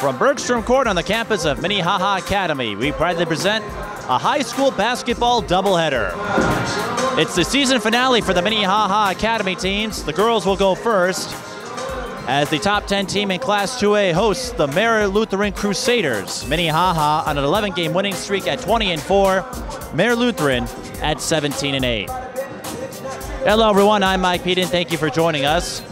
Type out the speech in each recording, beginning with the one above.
From Bergstrom Court on the campus of Minnehaha Academy, we proudly present a high school basketball doubleheader. It's the season finale for the Minnehaha Academy teams. The girls will go first as the top 10 team in Class 2A hosts the Mare Lutheran Crusaders. Minnehaha on an 11-game winning streak at 20-4. Mare Lutheran at 17-8. Hello everyone, I'm Mike Peden. Thank you for joining us.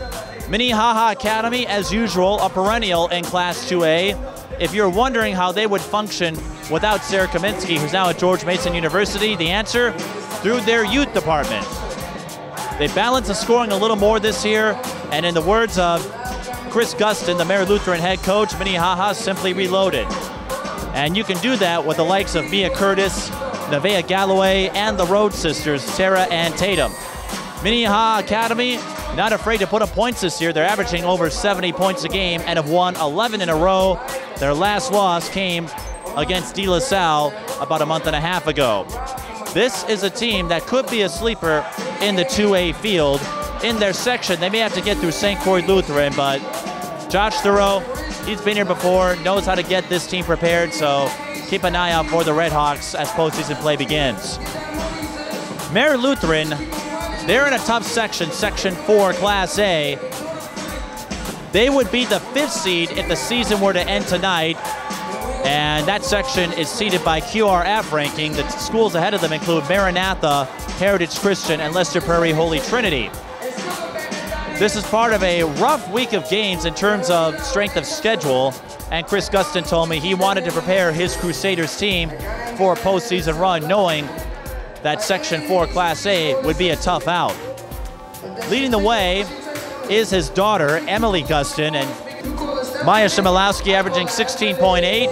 Minnehaha Academy, as usual, a perennial in Class 2A. If you're wondering how they would function without Sarah Chmielewski, who's now at George Mason University, the answer, through their youth department. They balance the scoring a little more this year, and in the words of Chris Guston, the Mare Lutheran head coach, Minnehaha simply reloaded. And you can do that with the likes of Mia Curtis, Nevaeh Galloway, and the Rhodes sisters, Sarah and Tatum. Minnehaha Academy, not afraid to put up points this year. They're averaging over 70 points a game and have won 11 in a row. Their last loss came against De La Salle about a month and a half ago. This is a team that could be a sleeper in the 2A field. In their section, they may have to get through St. Croix Lutheran, but Josh Thoreau, he's been here before, knows how to get this team prepared, so keep an eye out for the Red Hawks as postseason play begins. Mare Lutheran, they're in a tough section, Section 4, Class A. They would be the 5th seed if the season were to end tonight. And that section is seeded by QRF ranking. The schools ahead of them include Maranatha, Heritage Christian, and Lester Prairie Holy Trinity. This is part of a rough week of games in terms of strength of schedule. And Chris Guston told me he wanted to prepare his Crusaders team for a postseason run, knowing that Section 4 Class A would be a tough out. Leading the way is his daughter, Emily Guston, and Maya Chmielewski averaging 16.8.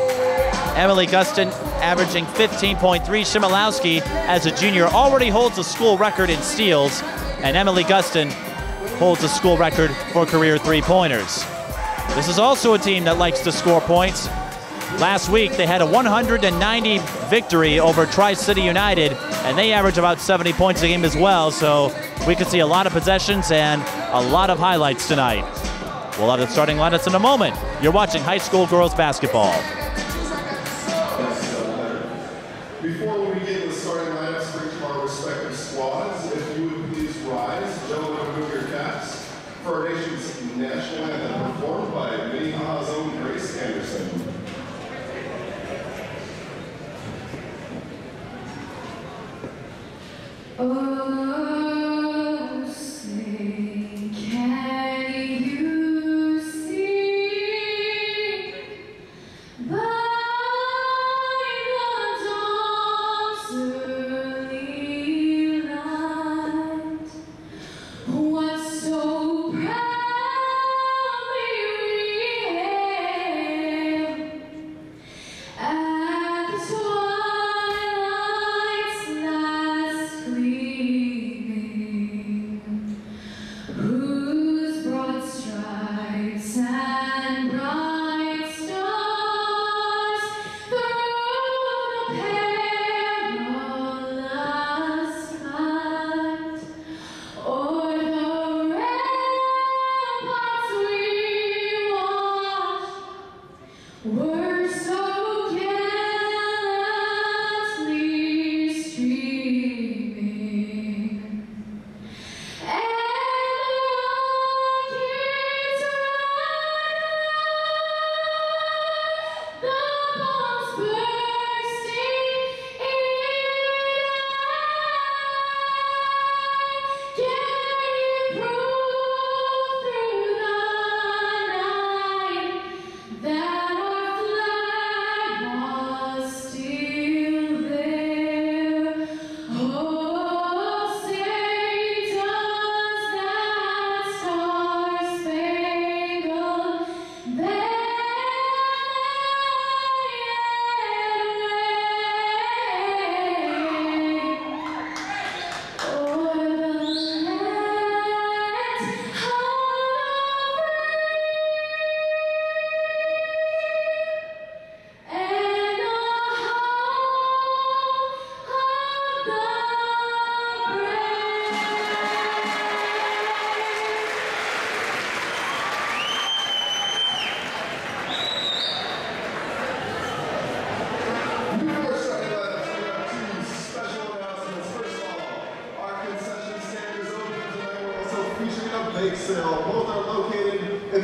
Emily Guston averaging 15.3. Chmielewski, as a junior, already holds a school record in steals, and Emily Guston holds a school record for career three-pointers. This is also a team that likes to score points. Last week, they had a 190 victory over Tri-City United, and they average about 70 points a game as well, so we could see a lot of possessions and a lot of highlights tonight. We'll have the starting lineups in a moment. You're watching high school girls basketball. Before we begin the starting lineups for each of our respective squads, if you would please rise, gentlemen, remove your caps for our nation's national anthem performed by Minnehaha's own Grace Anderson. Oh, say, can you see by the dawn's early light what so proudly we hailed at the twilight's last gleaming, whose broad stripes and bright stars through the perilous fight o'er the ramparts we watched were so gallantly streaming, and the rockets' red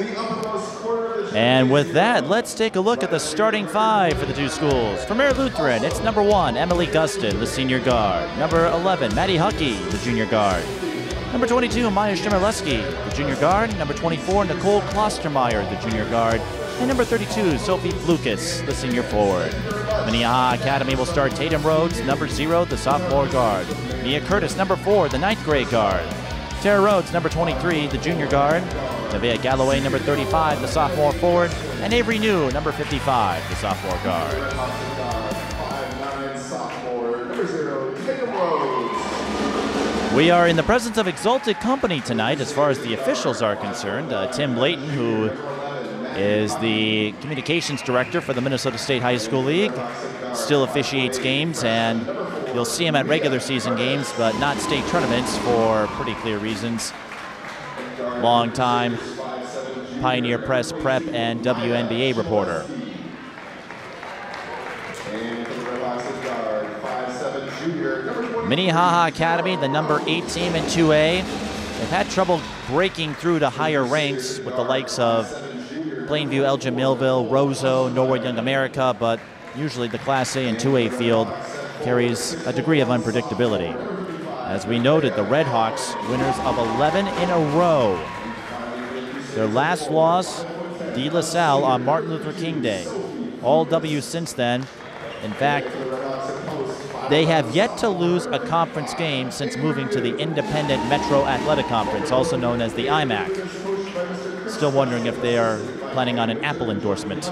the uppermost corner of the And with that, let's take a look at the starting five for the two schools. For Mare Lutheran, it's number 1, Emily Gustin, the senior guard. Number 11, Maddie Huckey, the junior guard. Number 22, Maya Chmielewski, the junior guard. Number 24, Nicole Klostermeyer, the junior guard. And number 32, Sophie Lucas, the senior forward. Minnehaha Academy will start Tatum Rhodes, number 0, the sophomore guard. Mia Curtis, number 4, the 9th grade guard. Tara Rhodes, number 23, the junior guard. Nevaeh Galloway, number 35, the sophomore forward. And Avery New, number 55, the sophomore guard. 5'9" sophomore, number 0, Tatum Rhodes. We are in the presence of exalted company tonight as far as the officials are concerned. Tim Layton, who is the communications director for the Minnesota State High School League, still officiates games, and you'll see him at regular season games, but not state tournaments for pretty clear reasons. Long-time Pioneer Press prep and WNBA reporter. Minnehaha Academy, the number 8 team in 2A. They've had trouble breaking through to higher ranks with the likes of Plainview, Elgin Millville, Roseau, Norwood Young America, but usually the Class A and 2A field carries a degree of unpredictability. As we noted, the Red Hawks, winners of 11 in a row. Their last loss, De La Salle, on Martin Luther King Day. All W's since then. In fact, they have yet to lose a conference game since moving to the Independent Metro Athletic Conference, also known as the IMAC. Still wondering if they are planning on an Apple endorsement.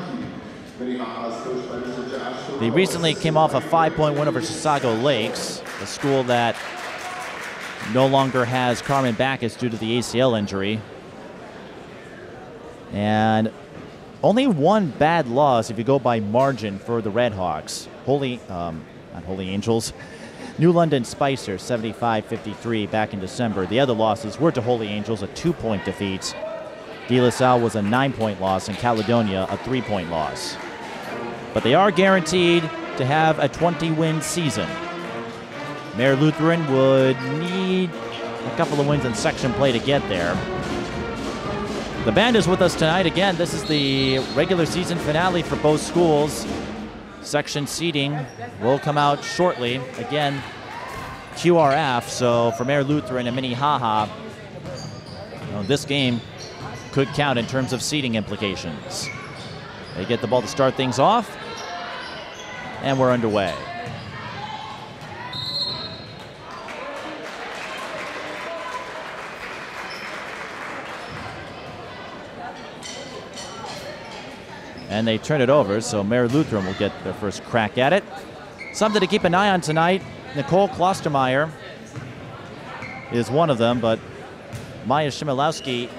They recently came off a 5-point win over Chisago Lakes, a school that no longer has Carmen Backus due to the ACL injury. And only one bad loss if you go by margin for the Red Hawks. Not Holy Angels. New London Spicer, 75-53 back in December. The other losses were to Holy Angels, a 2-point defeat. De La Salle was a 9-point loss, and Caledonia a 3-point loss. But they are guaranteed to have a 20-win season. Mare Lutheran would need a couple of wins in section play to get there. The band is with us tonight. Again, this is the regular season finale for both schools. Section seating will come out shortly. Again, QRF, so for Mare Lutheran and Minnehaha, this game could count in terms of seating implications. They get the ball to start things off, and we're underway. And they turn it over, so Mare Lutheran will get their first crack at it. Something to keep an eye on tonight. Nicole Klostermeyer is one of them, but Maya Chmielewski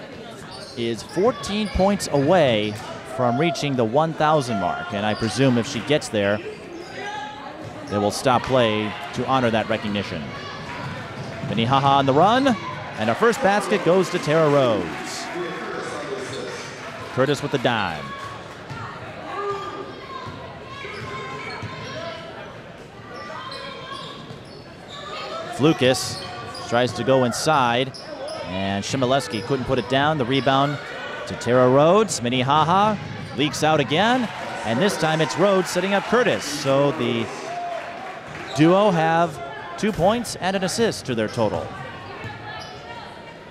is 14 points away from reaching the 1,000 mark. And I presume if she gets there, they will stop play to honor that recognition. Minnehaha on the run, and our first basket goes to Tara Rhodes. Curtis with the dime. Lucas tries to go inside, and Chmielewski couldn't put it down. The rebound to Tara Rhodes. Minnehaha leaks out again, and this time it's Rhodes setting up Curtis. So the duo have 2 points and an assist to their total.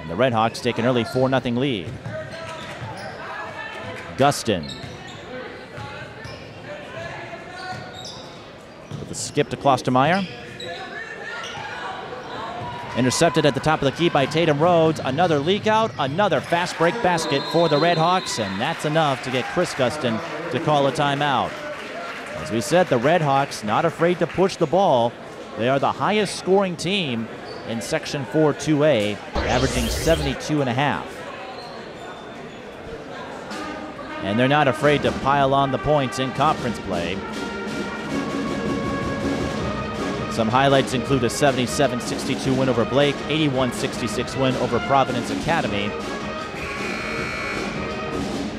And the Red Hawks take an early 4-0 lead. Gustin with the skip to Klostermeyer. Intercepted at the top of the key by Tatum Rhodes. Another leak out, another fast break basket for the Red Hawks, and that's enough to get Chris Gustin to call a timeout. As we said, the Red Hawks not afraid to push the ball. They are the highest scoring team in Section 4 2A, averaging 72.5. And they're not afraid to pile on the points in conference play. Some highlights include a 77-62 win over Blake, 81-66 win over Providence Academy,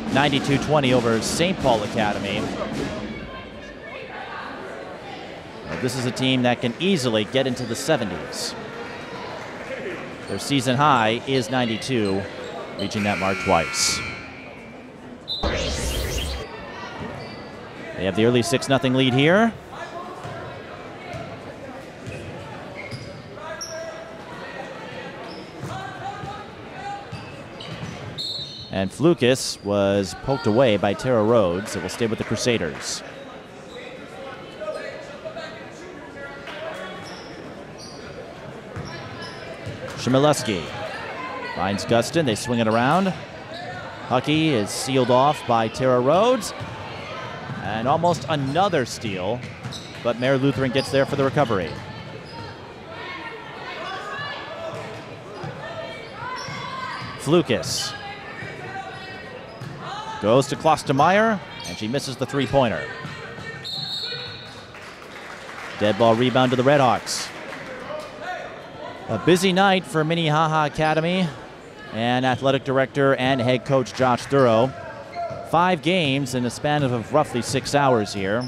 92-20 over St. Paul Academy. This is a team that can easily get into the 70s. Their season high is 92, reaching that mark twice. They have the early 6-0 lead here. And Flukas was poked away by Tara Rhodes. It will stay with the Crusaders. Chmielewski finds Gustin. They swing it around. Huckey is sealed off by Tara Rhodes. And almost another steal, but Mare Lutheran gets there for the recovery. Flukas goes to Klostermeyer, and she misses the three-pointer. Dead ball rebound to the Redhawks. A busy night for Minnehaha Academy and athletic director and head coach Josh Thurrow. 5 games in a span of roughly 6 hours here,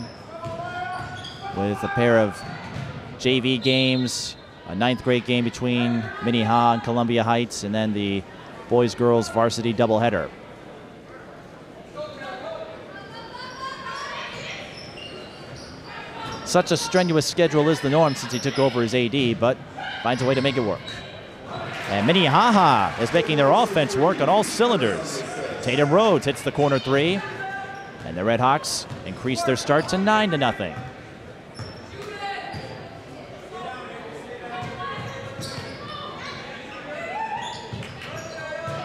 with a pair of JV games, a 9th grade game between Minnehaha and Columbia Heights, and then the boys-girls varsity doubleheader. Such a strenuous schedule is the norm since he took over as AD, but finds a way to make it work. And Minnehaha is making their offense work on all cylinders. Tatum Rhodes hits the corner 3, and the Redhawks increase their start to 9-0.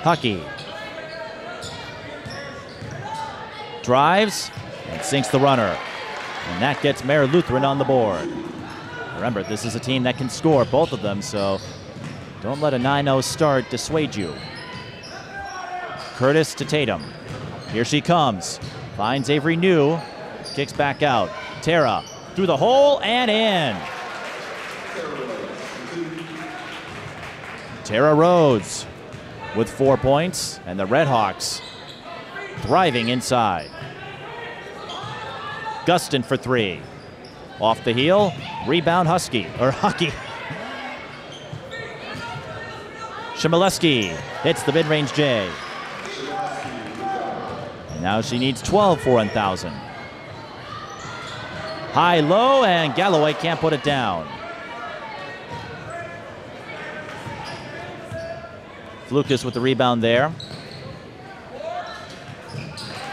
Huckey drives and sinks the runner, and that gets Mare Lutheran on the board. Remember, this is a team that can score, both of them, so don't let a 9-0 start dissuade you. Curtis to Tatum. Here she comes. Finds Avery New. Kicks back out. Tara through the hole and in. Tara Rhodes with 4 points, and the Redhawks thriving inside. Gustin for 3. Off the heel. Rebound Huckey. Chmielewski hits the mid-range J. And now she needs 12 for 1,000. High-low, and Galloway can't put it down. Flukas with the rebound there.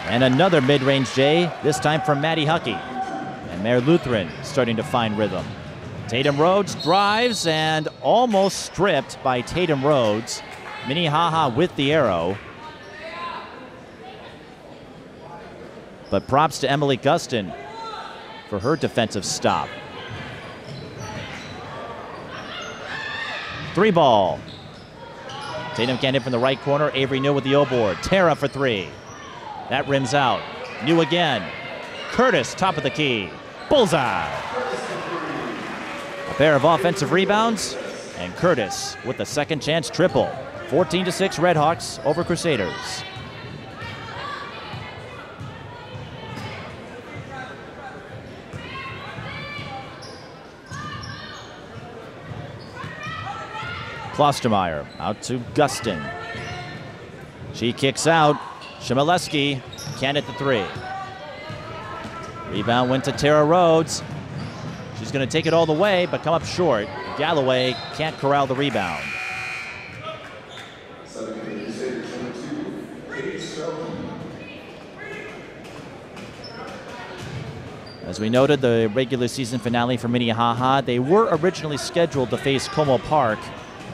And another mid-range J, this time from Maddie Huckey. And Mare Lutheran starting to find rhythm. Tatum Rhodes drives and almost stripped by Tatum Rhodes. Minnehaha with the arrow. But props to Emily Gustin for her defensive stop. 3 ball. Tatum can't hit from the right corner. Avery New with the O-board. Tara for 3. That rims out. New again. Curtis, top of the key. Bullseye. A pair of offensive rebounds, and Curtis with the second chance triple. 14-6 Redhawks over Crusaders. Klostermeyer out to Gustin. She kicks out. Chmielewski can't hit the 3. Rebound went to Tara Rhodes. She's going to take it all the way, but come up short. Galloway can't corral the rebound. As we noted, the regular season finale for Minnehaha, they were originally scheduled to face Como Park,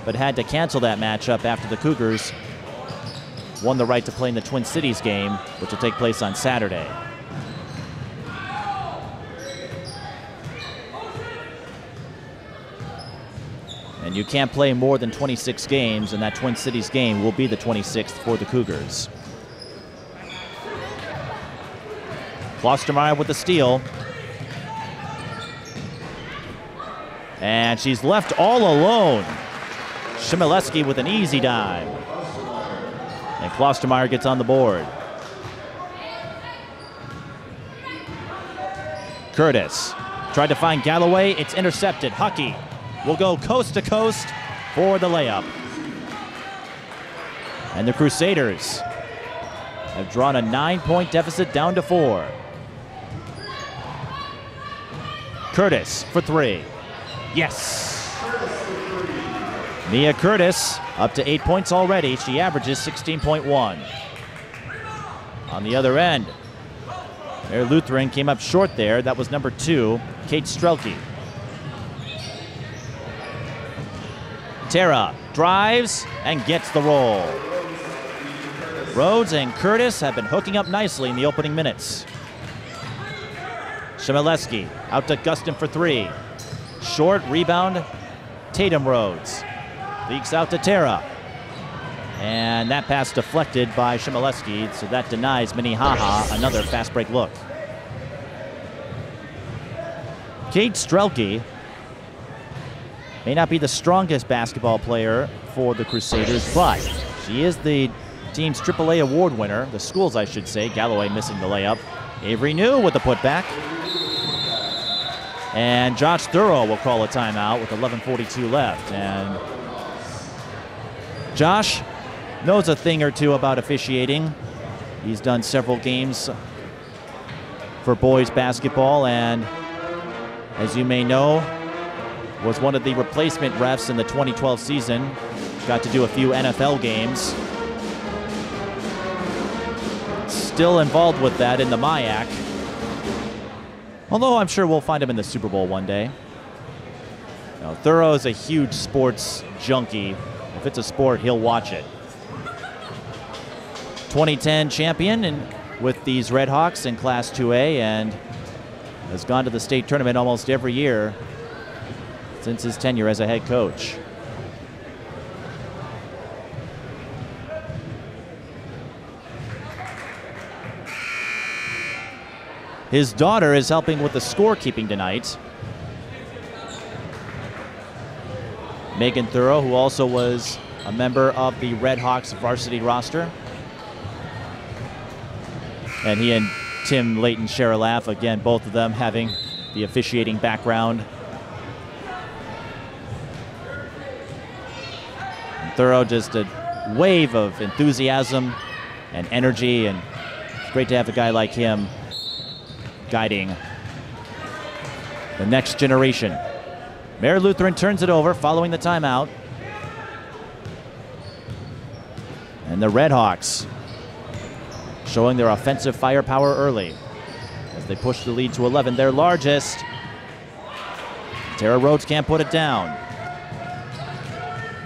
but had to cancel that matchup after the Cougars won the right to play in the Twin Cities game, which will take place on Saturday. And you can't play more than 26 games, and that Twin Cities game will be the 26th for the Cougars. Klostermeyer with the steal. And she's left all alone. Chmielewski with an easy dime. And Klostermeyer gets on the board. Curtis tried to find Galloway. It's intercepted. Huckey will go coast to coast for the layup. And the Crusaders have drawn a 9-point deficit down to 4. Curtis for three. Yes. Mia Curtis up to 8 points already. She averages 16.1. On the other end, Mare Lutheran came up short there. That was number 2, Kate Strelke. Tara drives and gets the roll. Rhodes and Curtis have been hooking up nicely in the opening minutes. Chmielewski out to Gustin for three. Short rebound, Tatum Rhodes. Leaks out to Tara. And that pass deflected by Chmielewski, so that denies Minnehaha another fast break look. Kate Strelke may not be the strongest basketball player for the Crusaders, but she is the team's AAA award winner, the schools I should say. Galloway missing the layup. Avery New with the putback. And Josh Thurrow will call a timeout with 11:42 left. And Josh knows a thing or two about officiating. He's done several games for boys basketball, and as you may know, was one of the replacement refs in the 2012 season. Got to do a few NFL games. Still involved with that in the MIAC. Although I'm sure we'll find him in the Super Bowl one day. Now, Thurrow is a huge sports junkie. If it's a sport, he'll watch it. 2010 champion with these Red Hawks in Class 2A, and has gone to the state tournament almost every year since his tenure as a head coach. His daughter is helping with the scorekeeping tonight. Megan Thurrow, who also was a member of the Red Hawks varsity roster. And he and Tim Layton share a laugh. Again, both of them having the officiating background. And Thurrow, just a wave of enthusiasm and energy, and it's great to have a guy like him guiding the next generation. Mare Lutheran turns it over following the timeout. And the Red Hawks showing their offensive firepower early as they push the lead to 11, their largest. Tara Rhodes can't put it down.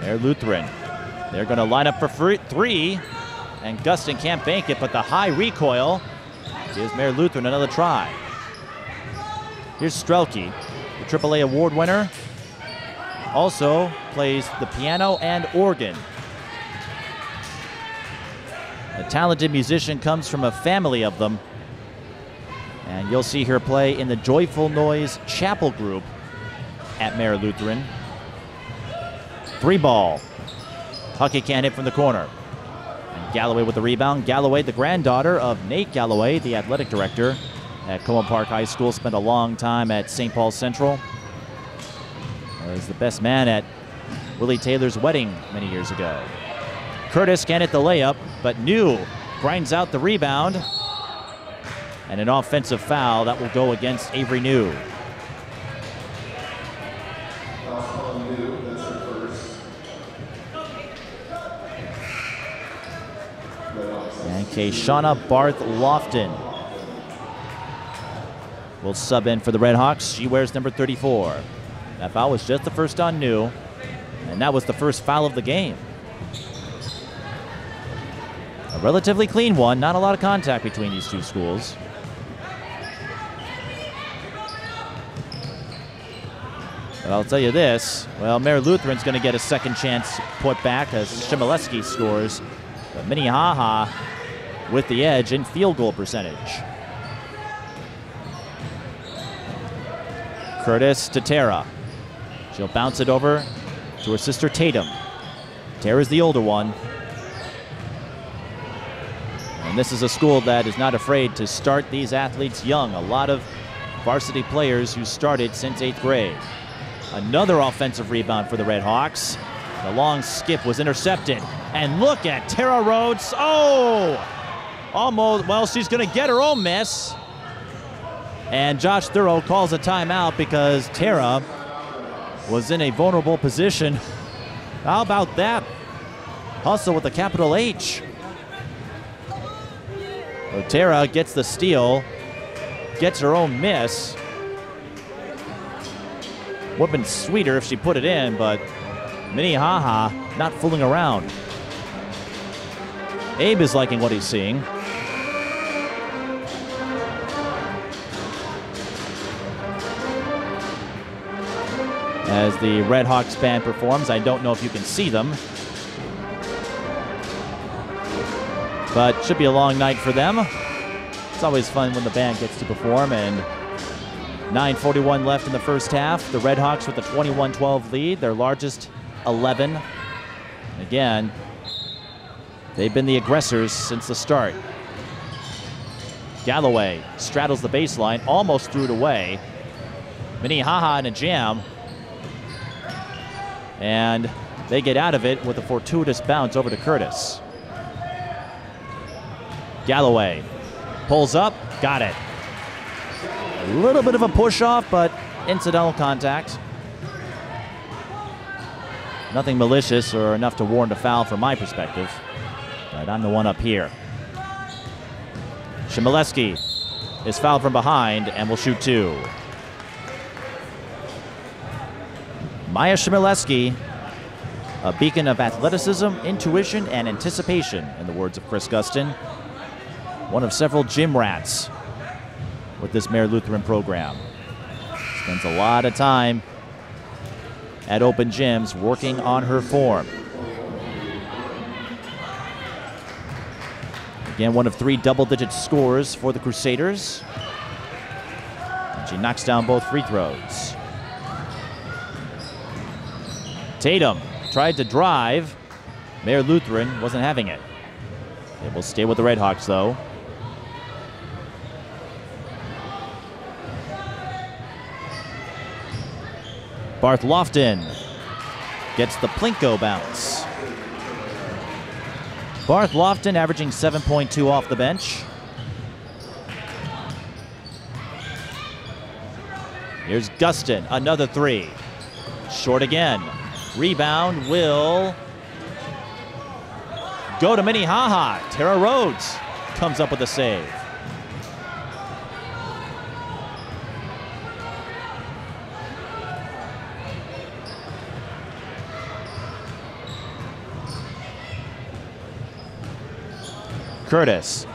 Mare Lutheran, they're going to line up for three, and Gustin can't bank it, but the high recoil gives Mare Lutheran another try. Here's Strelke, the AAA award winner. Also plays the piano and organ. A talented musician, comes from a family of them. And you'll see her play in the Joyful Noise Chapel group at Mare Lutheran. Three ball. Huckett can't hit from the corner. Galloway with the rebound. Galloway, the granddaughter of Nate Galloway, the athletic director at Como Park High School, spent a long time at St. Paul Central. Was the best man at Willie Taylor's wedding many years ago. Curtis can't hit the layup, but New grinds out the rebound. And an offensive foul that will go against Avery New. And Kayshana Barth Lofton will sub in for the Red Hawks. She wears number 34. That foul was just the first on New, and that was the first foul of the game. A relatively clean one, not a lot of contact between these two schools. But I'll tell you this, well, Mare Lutheran's going to get a second chance put back as Chmielewski scores. But Minnehaha with the edge in field goal percentage. Curtis to Tara. She'll bounce it over to her sister Tatum. Tara's the older one. And this is a school that is not afraid to start these athletes young. A lot of varsity players who started since 8th grade. Another offensive rebound for the Red Hawks. The long skip was intercepted. And look at Tara Rhodes. Oh! Almost, well, she's going to get her own miss. And Josh Thurl calls a timeout because Tara was in a vulnerable position. How about that? Hustle with a capital H. So Tara gets the steal, gets her own miss. Would have been sweeter if she put it in, but Minnehaha not fooling around. Abe is liking what he's seeing. As the Red Hawks band performs, I don't know if you can see them, but should be a long night for them. It's always fun when the band gets to perform, and 9:41 left in the first half. The Red Hawks with a 21-12 lead, their largest 11. Again, they've been the aggressors since the start. Galloway straddles the baseline, almost threw it away. Minnehaha in a jam. And they get out of it with a fortuitous bounce over to Curtis. Galloway pulls up, got it. A little bit of a push-off, but incidental contact. Nothing malicious or enough to warrant a foul from my perspective, but I'm the one up here. Chmielewski is fouled from behind and will shoot two. Maya Chmielewski, a beacon of athleticism, intuition, and anticipation, in the words of Chris Gustin. One of several gym rats with this Mayor Lutheran program. Spends a lot of time at open gyms working on her form. Again, one of three double-digit scores for the Crusaders. And she knocks down both free throws. Tatum tried to drive. Mayor Lutheran wasn't having it. It will stay with the Red Hawks, though. Barth Lofton gets the Plinko bounce. Barth Lofton averaging 7.2 off the bench. Here's Gustin, another three. Short again. Rebound will go to Minnehaha. Tara Rhodes comes up with a save. Curtis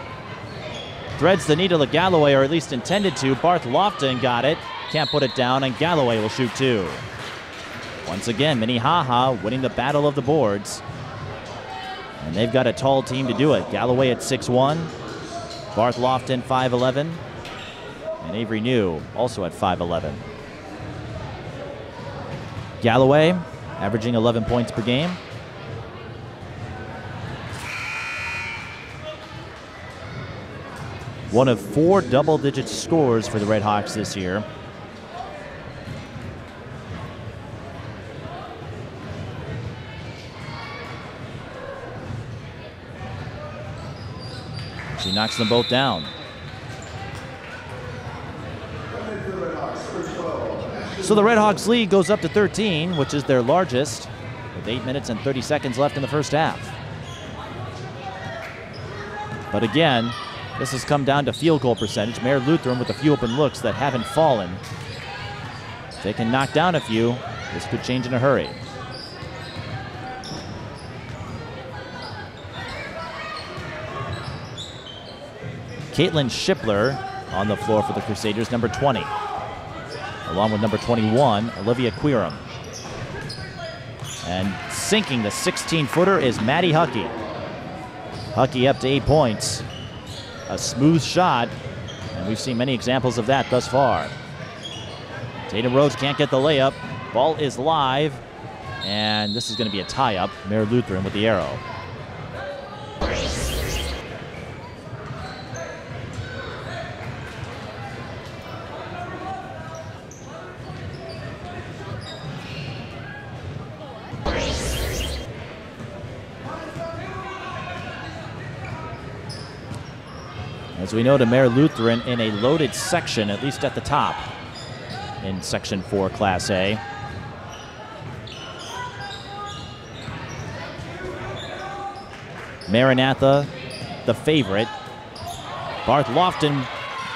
threads the needle of Galloway, or at least intended to. Barth Lofton got it, can't put it down, and Galloway will shoot two. Once again, Minnehaha winning the battle of the boards. And they've got a tall team to do it. Galloway at 6'1", Barth Lofton 5'11", and Avery New also at 5'11". Galloway averaging 11 points per game. One of four double-digit scores for the Red Hawks this year. She knocks them both down. So the Red Hawks lead goes up to 13, which is their largest, with 8 minutes and 30 seconds left in the first half. But again, this has come down to field goal percentage. Mayor Lutheran with a few open looks that haven't fallen. If they can knock down a few, this could change in a hurry. Caitlin Shipler on the floor for the Crusaders, number 20. Along with number 21, Olivia Quirum. And sinking the 16-footer is Maddie Huckey. Huckey up to 8 points. A smooth shot, and we've seen many examples of that thus far. Tatum Rhodes can't get the layup. Ball is live, and this is going to be a tie-up. Mayor Lutheran with the arrow. As we know, the Mare Lutheran in a loaded section, at least at the top, in Section 4 Class A. Maranatha, the favorite. Barth Lofton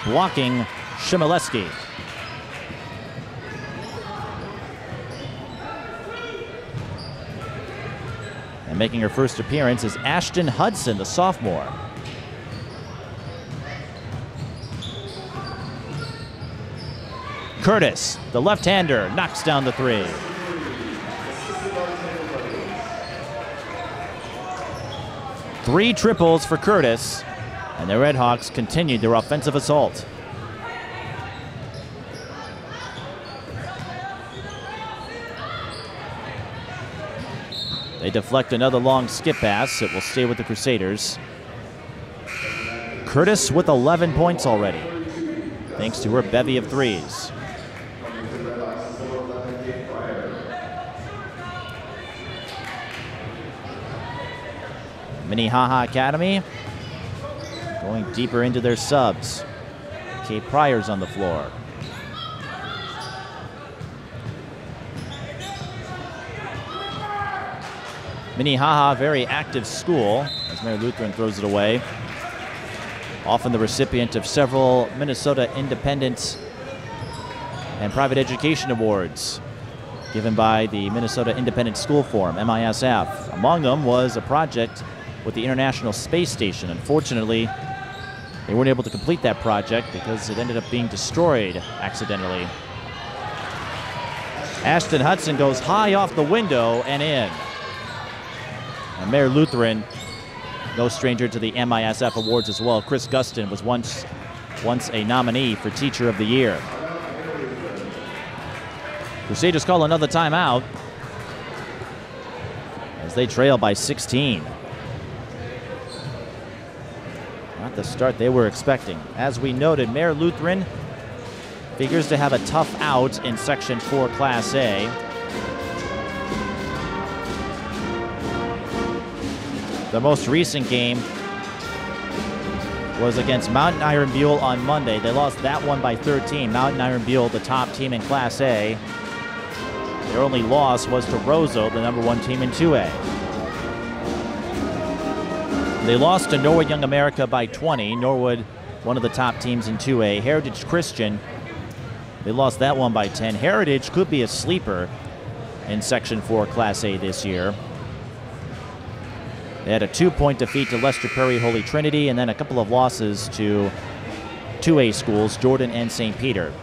blocking Chmielewski. And making her first appearance is Ashton Hudson, the sophomore. Curtis, the left-hander, knocks down the three. Three triples for Curtis, and the Red Hawks continued their offensive assault. They deflect another long skip pass. It will stay with the Crusaders. Curtis with 11 points already, thanks to her bevy of threes. Minnehaha Academy going deeper into their subs. Kate Pryor's on the floor. Minnehaha, very active school, as Mare Lutheran throws it away. Often the recipient of several Minnesota Independent and Private Education Awards given by the Minnesota Independent School Forum, MISF. Among them was a project with the International Space Station. Unfortunately, they weren't able to complete that project because it ended up being destroyed accidentally. Ashton Hudson goes high off the window and in. And Mare Lutheran, no stranger to the MISF awards as well. Chris Guston was once a nominee for Teacher of the Year. Crusaders call another timeout as they trail by 16. Not the start they were expecting. As we noted, Mare Lutheran figures to have a tough out in Section 4 Class A. The most recent game was against Mountain Iron Buell on Monday. They lost that one by 13. Mountain Iron Buell, the top team in Class A. Their only loss was to Roseau, the #1 team in 2A. They lost to Norwood Young America by 20. Norwood, one of the top teams in 2A. Heritage Christian, they lost that one by 10. Heritage could be a sleeper in Section 4 Class A this year. They had a 2-point defeat to Lester Prairie Holy Trinity, and then a couple of losses to 2A schools, Jordan and St. Peter.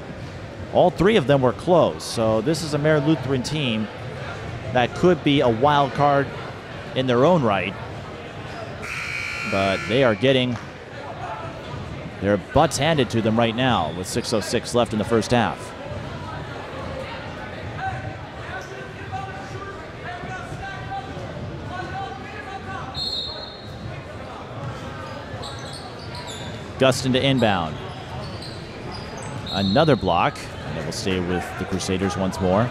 All three of them were close, so this is a Mare Lutheran team that could be a wild card in their own right. But they are getting their butts handed to them right now with 6:06 left in the first half. Guston to inbound. Another block, and it will stay with the Crusaders once more.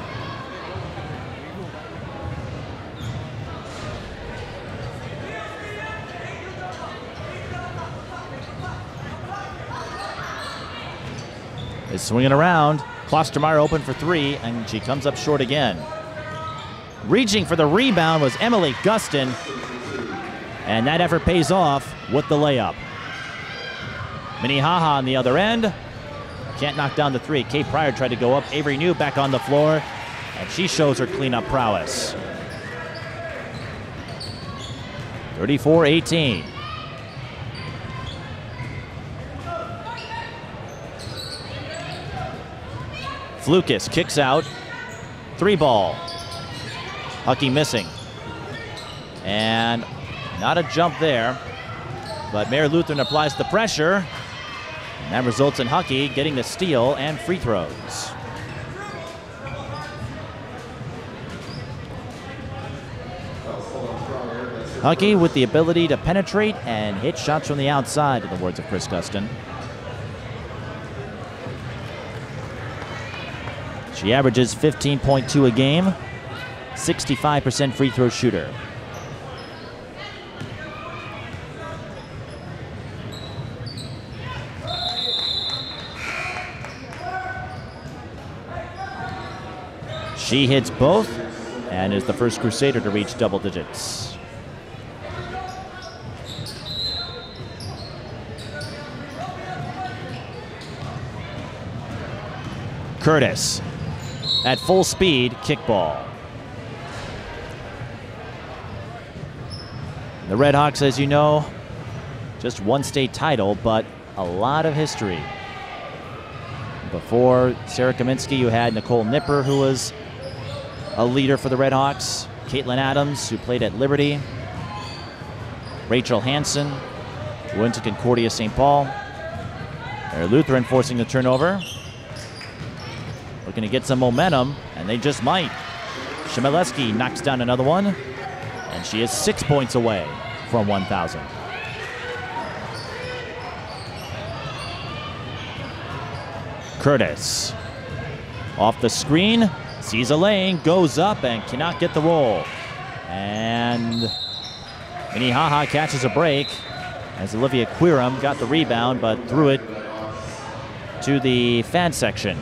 Is swinging around. Klostermeyer open for three, and she comes up short again. Reaching for the rebound was Emily Guston, and that effort pays off with the layup. Minnehaha on the other end. Can't knock down the three. Kate Pryor tried to go up. Avery New back on the floor, and she shows her cleanup prowess. 34-18. Flukas kicks out. Three ball. Huckey missing. And not a jump there, but Mare Lutheran applies the pressure. And that results in Huckey getting the steal and free throws. Huckey with the ability to penetrate and hit shots from the outside, in the words of Chris Guston. She averages 15.2 a game, 65% free throw shooter. She hits both and is the first Crusader to reach double digits. Curtis at full speed, kickball. The Redhawks, as you know, just one state title, but a lot of history. Before Sarah Kaminsky, you had Nicole Nipper, who was a leader for the Redhawks. Caitlin Adams, who played at Liberty. Rachel Hansen, who went to Concordia St. Paul. They're Lutheran forcing the turnover. Looking to get some momentum, and they just might. Chmielewski knocks down another one, and she is 6 points away from 1,000. Curtis off the screen, sees a lane, goes up and cannot get the roll. And Minnehaha catches a break as Olivia Quirum got the rebound but threw it to the fan section.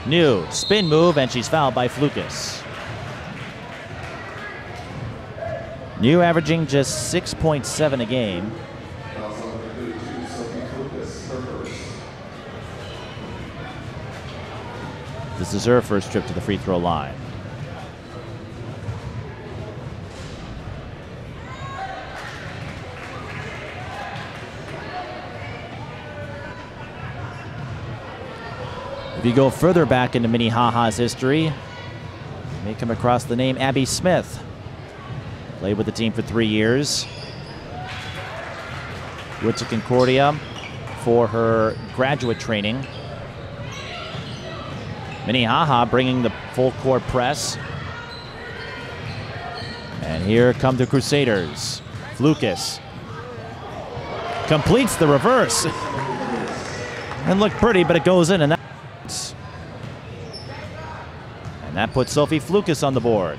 New spin move, and she's fouled by Flukas. New averaging just 6.7 a game. This is her first trip to the free throw line. If you go further back into Minnehaha's history, you may come across the name Abby Smith. Played with the team for 3 years. Went to Concordia for her graduate training. Minnehaha bringing the full court press. And here come the Crusaders. Flukas completes the reverse. And looked pretty, but it goes in, and that puts Sophie Flukas on the board.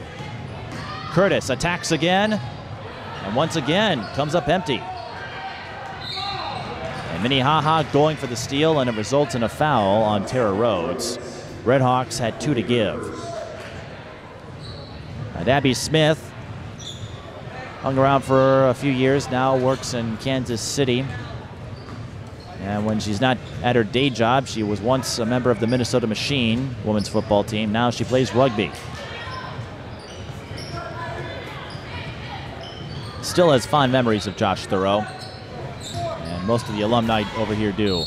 Curtis attacks again, and once again comes up empty. And Minnehaha going for the steal, and it results in a foul on Tara Rhodes. Redhawks had 2 to give. And Abby Smith hung around for a few years, now works in Kansas City. And when she's not at her day job, she was once a member of the Minnesota Machine women's football team. Now she plays rugby. Still has fond memories of Josh Thoreau, and most of the alumni over here do.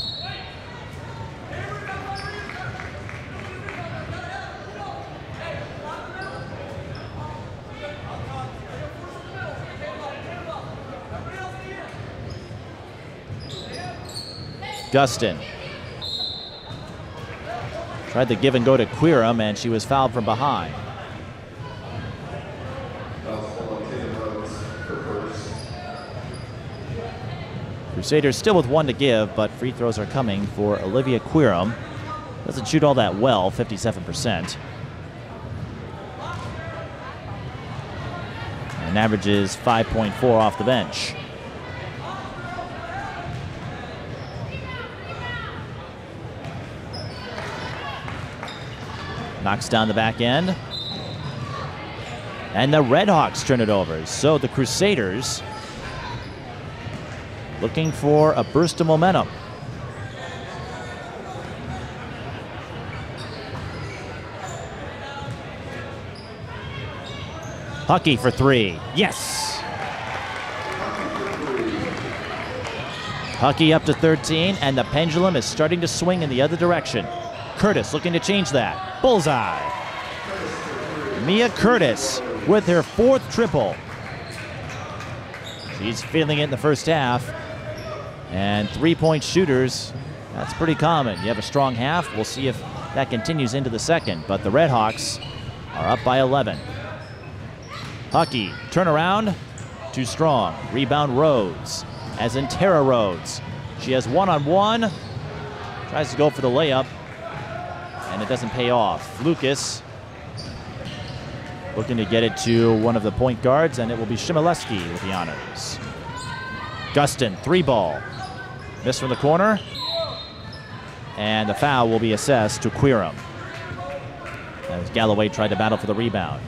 Gustin tried the give and go to Quirum, and she was fouled from behind. Crusaders still with 1 to give, but free throws are coming for Olivia Quirum. Doesn't shoot all that well, 57%. And averages 5.4 off the bench. Knocks down the back end. And the Redhawks turn it over. So the Crusaders looking for a burst of momentum. Huckey for 3. Yes! Huckey up to 13, and the pendulum is starting to swing in the other direction. Curtis looking to change that. Bullseye. Mia Curtis with her 4th triple. She's feeling it in the first half. And 3-point shooters, that's pretty common. You have a strong half. We'll see if that continues into the second. But the Redhawks are up by 11. Huckey, turnaround, too strong. Rebound Rhodes, as in Tara Rhodes. She has 1-on-1, tries to go for the layup, and it doesn't pay off. Lucas looking to get it to one of the point guards, and it will be Chmielewski with the honors. Gustin, 3-ball. Missed from the corner. And the foul will be assessed to Quirum, as Galloway tried to battle for the rebound.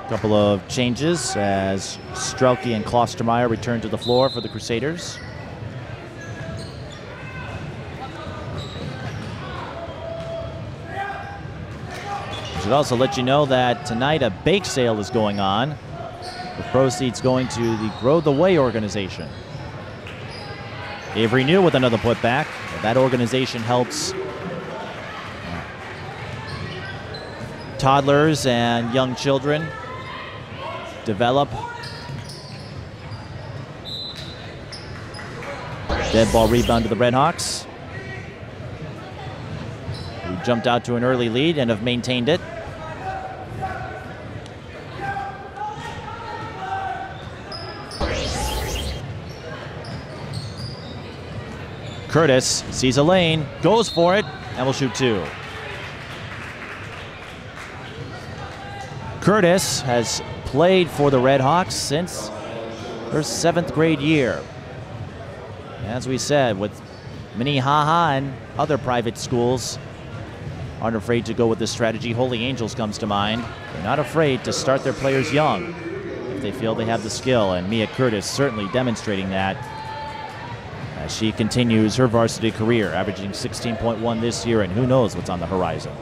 Couple of changes as Strelke and Klostermeyer return to the floor for the Crusaders. Should also let you know that tonight a bake sale is going on, with proceeds going to the Grow the Way organization. Avery New with another putback. That organization helps toddlers and young children develop. Dead ball rebound to the Redhawks, who jumped out to an early lead and have maintained it. Curtis sees a lane, goes for it, and will shoot 2. Curtis has played for the Redhawks since her 7th grade year. As we said, with Minnehaha and other private schools aren't afraid to go with this strategy. Holy Angels comes to mind. They're not afraid to start their players young if they feel they have the skill, and Mia Curtis certainly demonstrating that as she continues her varsity career, averaging 16.1 this year, and who knows what's on the horizon.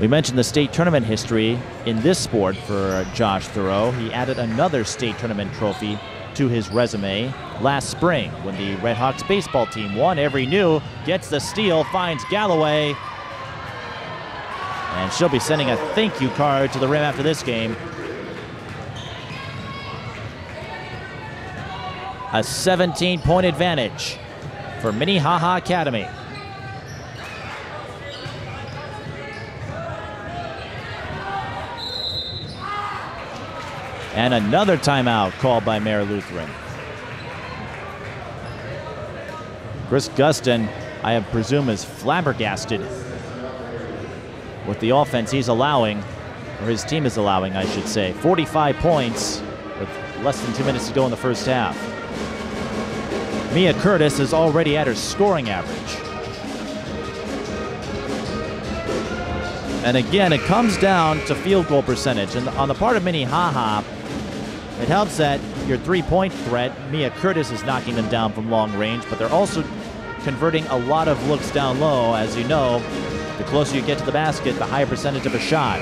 We mentioned the state tournament history in this sport for Josh Thoreau. He added another state tournament trophy to his resume last spring when the Redhawks baseball team won. Avery New gets the steal, finds Galloway, and she'll be sending a thank you card to the rim after this game. A 17-point advantage for Minnehaha Academy. And another timeout called by Mayor Lutheran. Chris Gustin, I presume, is flabbergasted with the offense he's allowing, or his team is allowing, I should say. 45 points with less than 2 minutes to go in the first half. Mia Curtis is already at her scoring average. And again, it comes down to field goal percentage. And on the part of Minnehaha, it helps that your 3-point threat, Mia Curtis, is knocking them down from long range, but they're also converting a lot of looks down low. As you know, the closer you get to the basket, the higher percentage of a shot.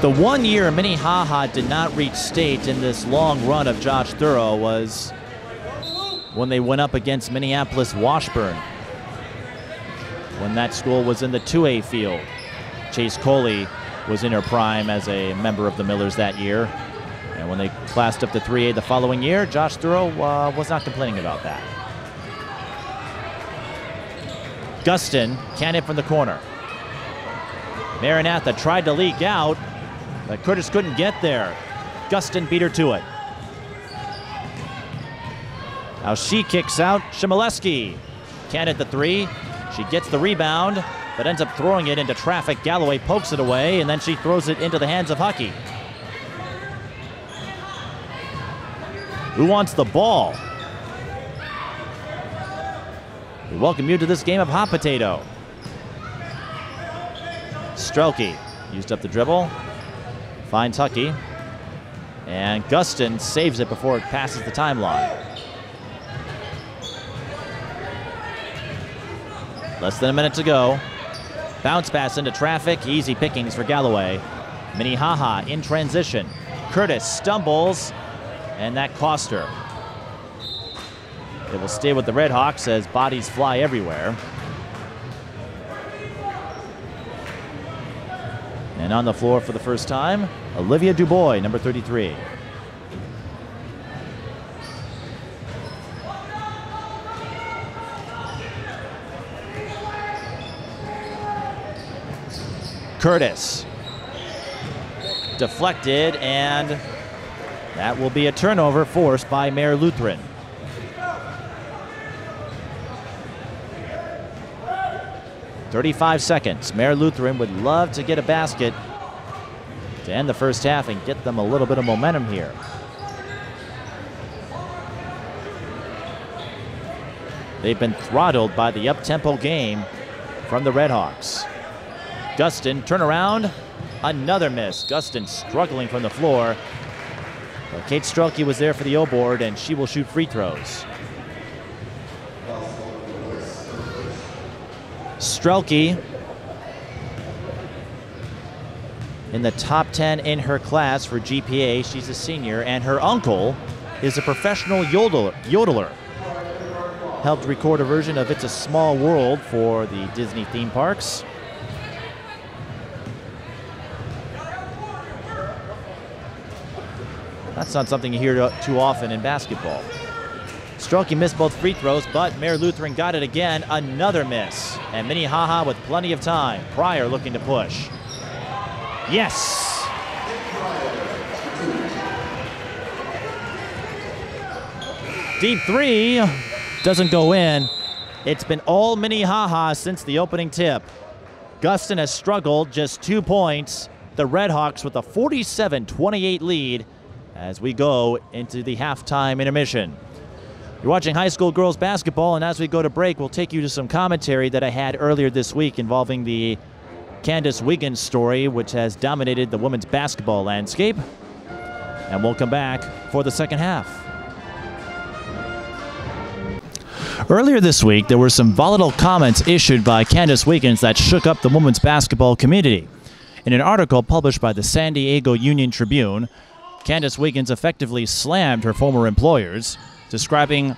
The 1 year Minnehaha did not reach state in this long run of Josh Thoreau was when they went up against Minneapolis Washburn, when that school was in the 2A field. Chase Coley was in her prime as a member of the Millers that year. And when they classed up to 3A the following year, Josh Thoreau was not complaining about that. Gustin can't hit from the corner. Maranatha tried to leak out, but Curtis couldn't get there. Gustin beat her to it. Now she kicks out. Chmielewski can't hit the 3. She gets the rebound, but ends up throwing it into traffic. Galloway pokes it away, and then she throws it into the hands of Huckey. Who wants the ball? We welcome you to this game of hot potato. Strelke used up the dribble, finds Huckey, and Gustin saves it before it passes the timeline. Less than a minute to go. Bounce pass into traffic, easy pickings for Galloway. Minnehaha in transition. Curtis stumbles, and that cost her. It will stay with the Redhawks as bodies fly everywhere. And on the floor for the first time, Olivia Dubois, number 33. Curtis deflected, and That will be a turnover forced by Mare Lutheran. "35 seconds. Mare Lutheran would love to get a basket to end the first half and get them a little bit of momentum here. They've been throttled by the up-tempo game from the Redhawks. Gustin, turnaround, another miss. Gustin struggling from the floor. But Kate Strelke was there for the O-board, and she will shoot free throws. Strelke in the top 10 in her class for GPA. She's a senior, and her uncle is a professional yodeler. Helped record a version of It's a Small World for the Disney theme parks. That's not something you hear too often in basketball. Strelke missed both free throws, but Mare Lutheran got it again. Another miss. And Minnehaha with plenty of time. Pryor looking to push. Yes! Deep three doesn't go in. It's been all Minnehaha since the opening tip. Gustin has struggled, just 2 points. The Redhawks with a 47-28 lead as we go into the halftime intermission. You're watching high school girls basketball, and as we go to break, we'll take you to some commentary that I had earlier this week involving the Candace Wiggins story, which has dominated the women's basketball landscape. And we'll come back for the second half. Earlier this week, there were some volatile comments issued by Candace Wiggins that shook up the women's basketball community. In an article published by the San Diego Union Tribune, Candace Wiggins effectively slammed her former employers, describing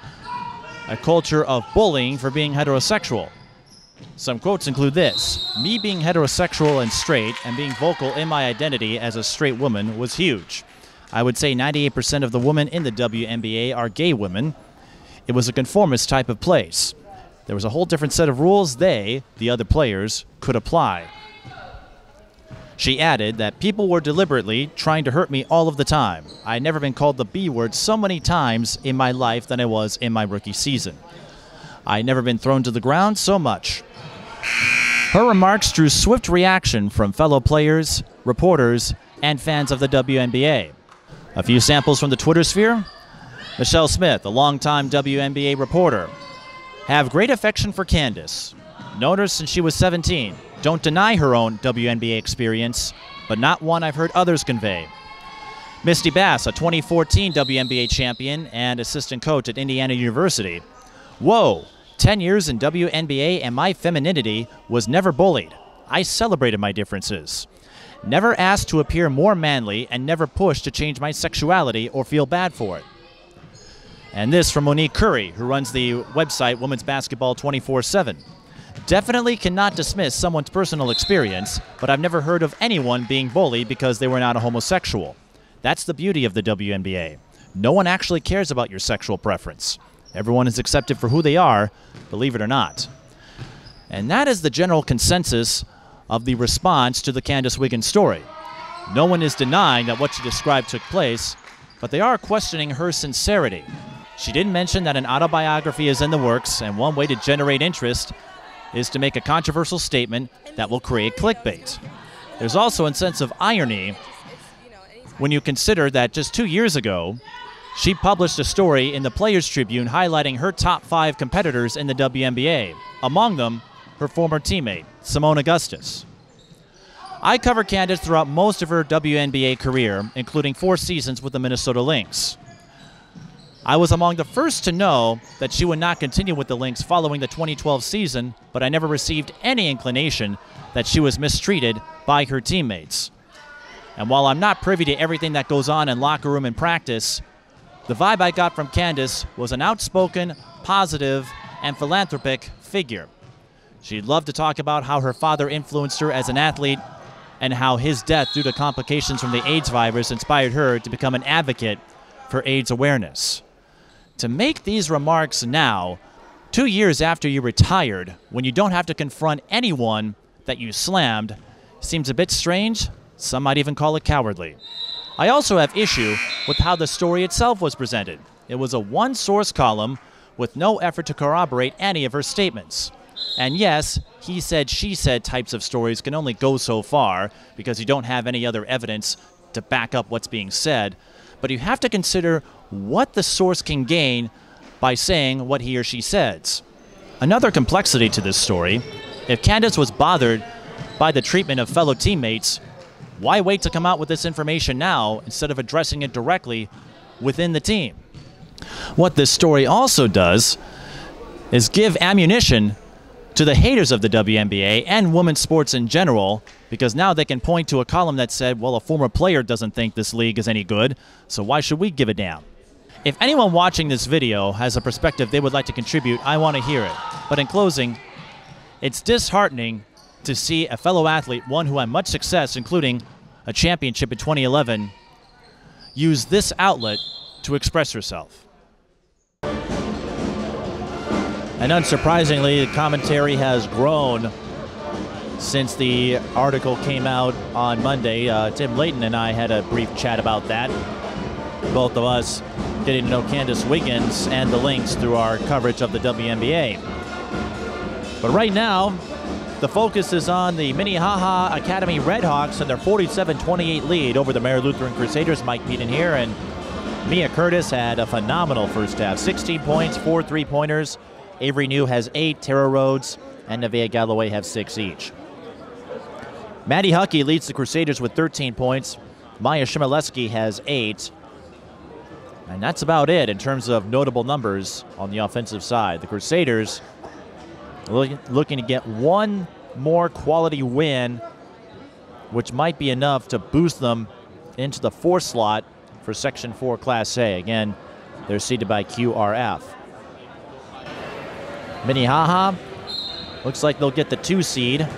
a culture of bullying for being heterosexual. Some quotes include this: "Me being heterosexual and straight and being vocal in my identity as a straight woman was huge. I would say 98% of the women in the WNBA are gay women. It was a conformist type of place. There was a whole different set of rules they, the other players, could apply." She added that people were deliberately trying to hurt me all of the time. I had never been called the B word so many times in my life than I was in my rookie season. I had never been thrown to the ground so much. Her remarks drew swift reaction from fellow players, reporters, and fans of the WNBA. A few samples from the Twitter sphere. Michelle Smith, a longtime WNBA reporter. "Have great affection for Candace. Known her since she was 17. Don't deny her own WNBA experience, but not one I've heard others convey." Misty Bass, a 2014 WNBA champion and assistant coach at Indiana University. "Whoa, 10 years in WNBA and my femininity was never bullied. I celebrated my differences. Never asked to appear more manly and never pushed to change my sexuality or feel bad for it." And this from Monique Curry, who runs the website Women's Basketball 24/7. "Definitely cannot dismiss someone's personal experience, but I've never heard of anyone being bullied because they were not a homosexual. That's the beauty of the WNBA. No one actually cares about your sexual preference. Everyone is accepted for who they are, believe it or not." And that is the general consensus of the response to the Candace Wiggins story. No one is denying that what she described took place, but they are questioning her sincerity. She didn't mention that an autobiography is in the works, and one way to generate interest is to make a controversial statement that will create clickbait. There's also a sense of irony when you consider that just 2 years ago, she published a story in the Players Tribune highlighting her top 5 competitors in the WNBA, among them her former teammate, Simone Augustus. I covered Candace throughout most of her WNBA career, including 4 seasons with the Minnesota Lynx. I was among the first to know that she would not continue with the Lynx following the 2012 season, but I never received any inclination that she was mistreated by her teammates. And while I'm not privy to everything that goes on in locker room and practice, the vibe I got from Candace was an outspoken, positive, and philanthropic figure. She'd love to talk about how her father influenced her as an athlete and how his death due to complications from the AIDS virus inspired her to become an advocate for AIDS awareness. To make these remarks now, 2 years after you retired, when you don't have to confront anyone that you slammed, seems a bit strange. Some might even call it cowardly. I also have issue with how the story itself was presented. It was a one-source column with no effort to corroborate any of her statements. And yes, he said, she said types of stories can only go so far because you don't have any other evidence to back up what's being said. But you have to consider what the source can gain by saying what he or she says. Another complexity to this story, if Candace was bothered by the treatment of fellow teammates, why wait to come out with this information now instead of addressing it directly within the team? What this story also does is give ammunition to the haters of the WNBA and women's sports in general, because now they can point to a column that said, well, a former player doesn't think this league is any good, so why should we give a damn? If anyone watching this video has a perspective they would like to contribute, I want to hear it. But in closing, it's disheartening to see a fellow athlete, one who had much success, including a championship in 2011, use this outlet to express herself. And unsurprisingly, the commentary has grown since the article came out on Monday. Tim Layton and I had a brief chat about that. Both of us getting to know Candace Wiggins and the Lynx through our coverage of the WNBA. But right now, the focus is on the Minnehaha Academy Redhawks and their 47-28 lead over the Mary Lutheran Crusaders. Mike Peden here, and Mia Curtis had a phenomenal first half. 16 points, 4 3-pointers. Avery New has 8, Tara Rhodes and Nevaeh Galloway have 6 each. Maddie Huckey leads the Crusaders with 13 points. Maya Chmielewski has 8. And that's about it in terms of notable numbers on the offensive side. The Crusaders looking to get one more quality win, which might be enough to boost them into the 4th slot for Section 4 Class A. Again, they're seeded by QRF. Minnehaha looks like they'll get the 2 seed,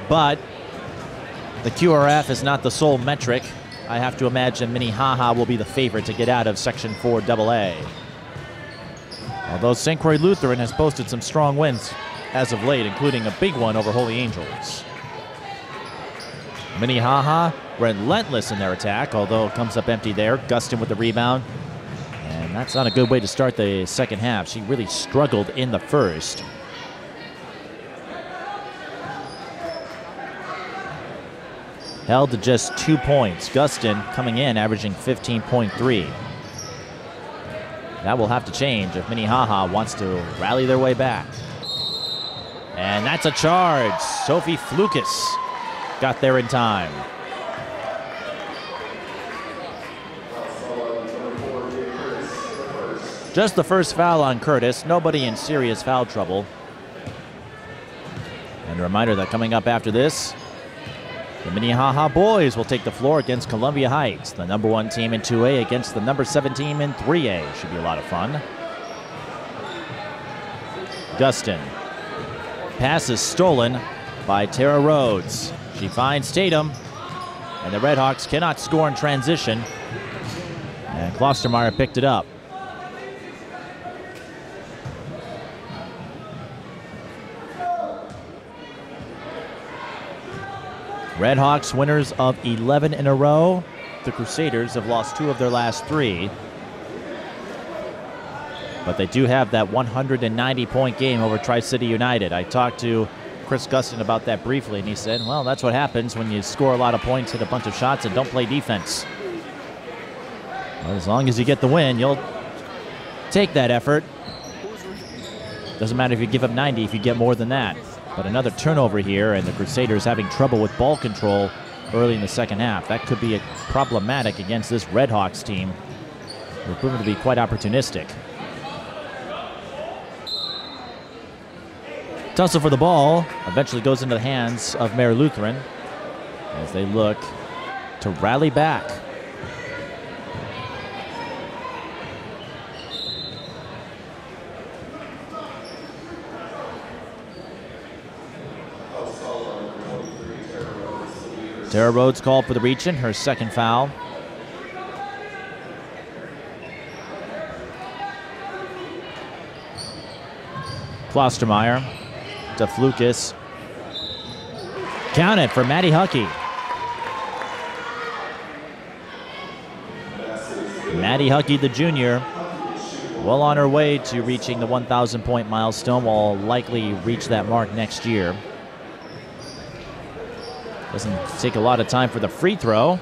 but the QRF is not the sole metric. I have to imagine Minnehaha will be the favorite to get out of Section 4 AA. Although St. Croix Lutheran has posted some strong wins as of late, including a big one over Holy Angels. Minnehaha relentless in their attack, although it comes up empty there. Gustin with the rebound. And that's not a good way to start the second half. She really struggled in the first. Held to just 2 points. Gustin coming in, averaging 15.3. That will have to change if Minnehaha wants to rally their way back. And that's a charge. Sophie Flukas got there in time. Just the first foul on Curtis. Nobody in serious foul trouble. And a reminder that coming up after this, the Minnehaha boys will take the floor against Columbia Heights, the #1 team in 2A against the #7 team in 3A. Should be a lot of fun. Gustin. Pass is stolen by Tara Rhodes. She finds Tatum, and the Redhawks cannot score in transition. And Klostermeyer picked it up. Redhawks winners of 11 in a row. The Crusaders have lost 2 of their last 3. But they do have that 190-point game over Tri-City United. I talked to Chris Gustin about that briefly, and he said, well, that's what happens when you score a lot of points, hit a bunch of shots, and don't play defense. Well, as long as you get the win, you'll take that effort. Doesn't matter if you give up 90 if you get more than that. But another turnover here, and the Crusaders having trouble with ball control early in the second half. That could be problematic against this Redhawks team. They're proven to be quite opportunistic. Tussle for the ball eventually goes into the hands of Mary Lutheran as they look to rally back. Tara Rhodes called for the reach-in, her second foul. Klostermeyer to Flukas. Count it for Maddie Huckey. Maddie Huckey, the junior, well on her way to reaching the 1,000-point milestone. Will likely reach that mark next year. Doesn't take a lot of time for the free throw,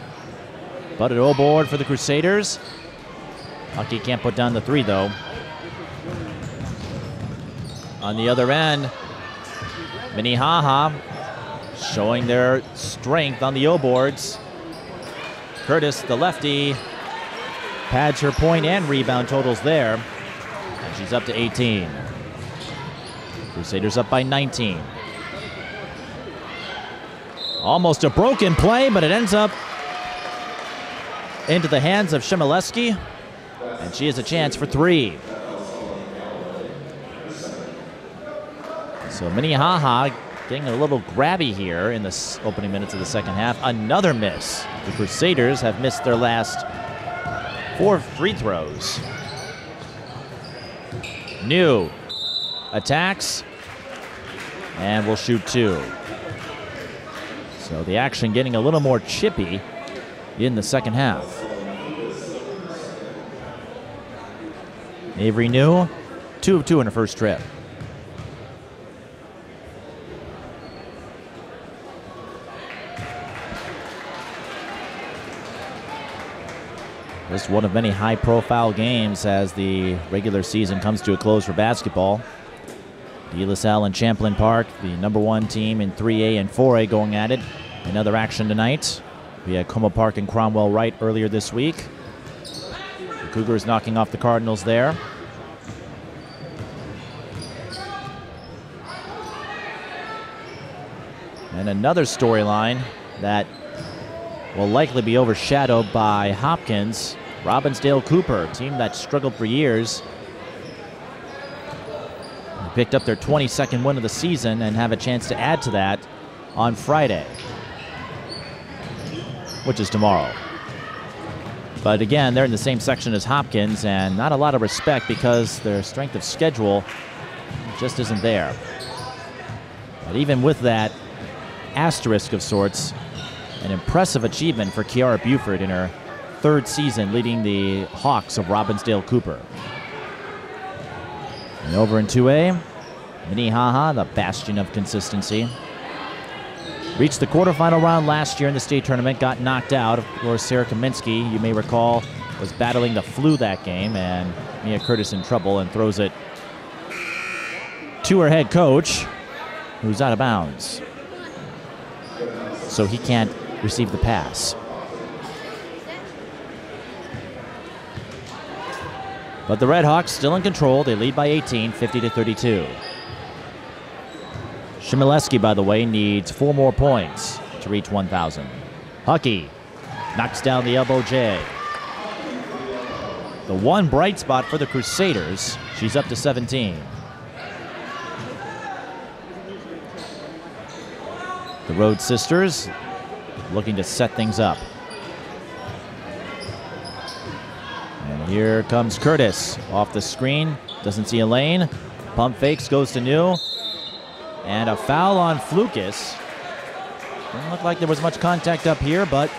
but an O board for the Crusaders. Huckey can't put down the three, though. On the other end, Minnehaha showing their strength on the O boards. Curtis, the lefty, pads her point and rebound totals there. And she's up to 18. Crusaders up by 19. Almost a broken play, but it ends up into the hands of Chmielewski. And she has a chance for three. So Minnehaha getting a little grabby here in the opening minutes of the second half. Another miss. The Crusaders have missed their last 4 free throws. New attacks and will shoot 2. So the action getting a little more chippy in the second half. Avery New, 2 of 2 in her first trip. Just one of many high-profile games as the regular season comes to a close for basketball. De La Salle and Champlain Park, the #1 team in 3A and 4A going at it. Another action tonight. We had Como Park and Cromwell Wright earlier this week. The Cougars knocking off the Cardinals there. And another storyline that will likely be overshadowed by Hopkins. Robbinsdale Cooper, a team that struggled for years. They picked up their 22nd win of the season and have a chance to add to that on Friday, which is tomorrow. But again, they're in the same section as Hopkins, and not a lot of respect because their strength of schedule just isn't there. But even with that asterisk of sorts, an impressive achievement for Kiara Buford in her 3rd season leading the Hawks of Robbinsdale Cooper. And over in 2A, Minnehaha, the bastion of consistency, reached the quarterfinal round last year in the state tournament, got knocked out. Of course, Sarah Kaminsky, you may recall, was battling the flu that game, and Mia Curtis in trouble and throws it to her head coach, who's out of bounds. So he can't receive the pass. But the Redhawks still in control. They lead by 18, 50-32. Chmielewski, by the way, needs 4 more points to reach 1,000. Huckey knocks down the elbow J. The one bright spot for the Crusaders. She's up to 17. The Rhodes sisters looking to set things up. And here comes Curtis off the screen. Doesn't see a lane. Pump fakes, goes to New. And a foul on Flukas. Didn't look like there was much contact up here, but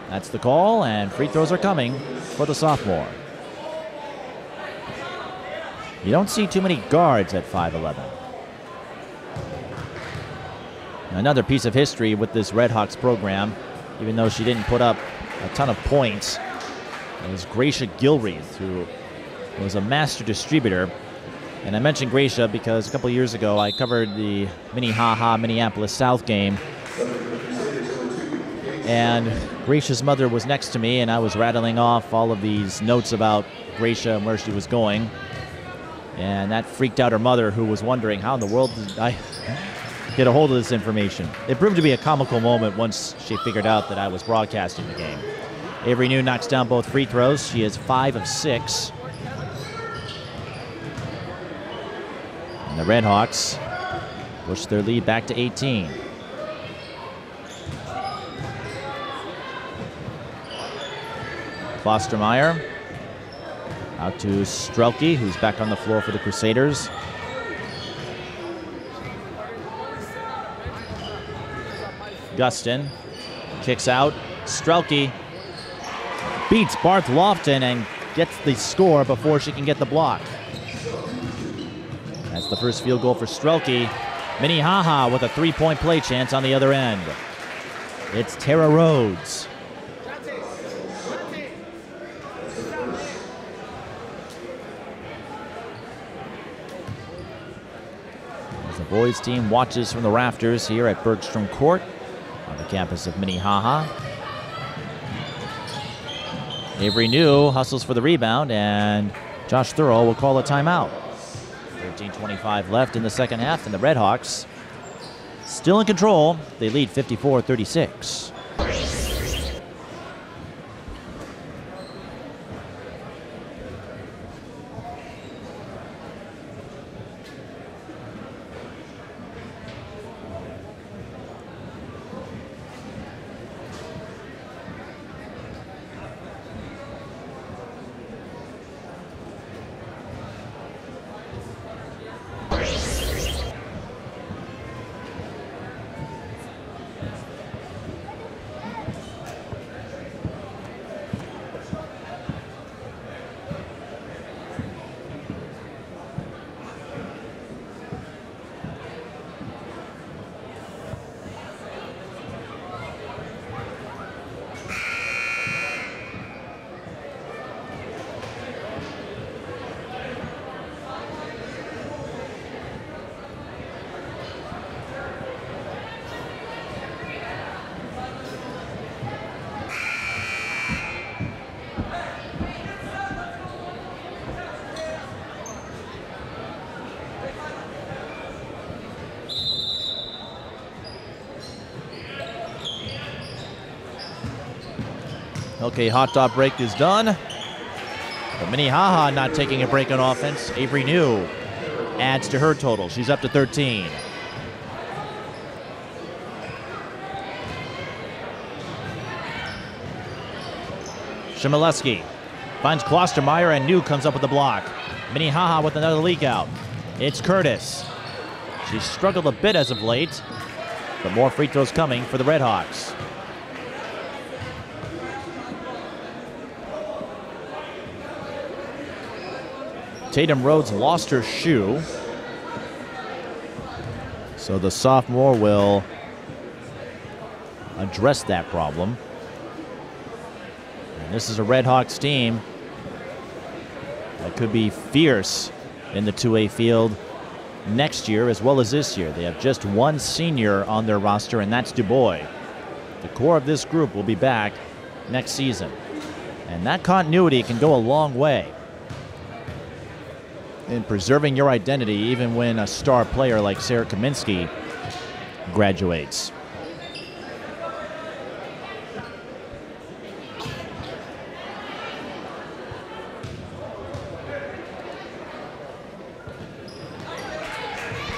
that's the call, and free throws are coming for the sophomore. You don't see too many guards at 5'11". Another piece of history with this Redhawks program, even though she didn't put up a ton of points, it was Gracia Gilreath, who was a master distributor. And I mentioned Gracia because a couple years ago I covered the Minnehaha Minneapolis South game, and Gracia's mother was next to me, and I was rattling off all of these notes about Gracia and where she was going, and that freaked out her mother, who was wondering, how in the world did I get a hold of this information? It proved to be a comical moment once she figured out that I was broadcasting the game. Avery New knocks down both free throws. She is 5 of 6. And the Redhawks push their lead back to 18. Klostermeyer out to Strelke, who's back on the floor for the Crusaders. Gustin kicks out. Strelke beats Barth Lofton and gets the score before she can get the block. That's the first field goal for Strelke. Minnehaha with a three-point play chance on the other end. It's Tara Rhodes. As the boys team watches from the rafters here at Bergstrom Court on the campus of Minnehaha. Avery New hustles for the rebound, and Josh Thurl will call a timeout. 13:25 left in the second half, and the Redhawks still in control. They lead 54-36. Okay, hot dog break is done. But Minnehaha not taking a break on offense. Avery New adds to her total. She's up to 13. Chmielewski finds Klostermeyer, and New comes up with the block. Minnehaha with another leak out. It's Curtis. She's struggled a bit as of late, but more free throws coming for the Redhawks. Tatum Rhodes lost her shoe, so the sophomore will address that problem. And this is a Redhawks team that could be fierce in the 2A field next year as well as this year. They have just one senior on their roster, and that's DuBois. The core of this group will be back next season, and that continuity can go a long way in preserving your identity even when a star player like Sarah Kaminsky graduates.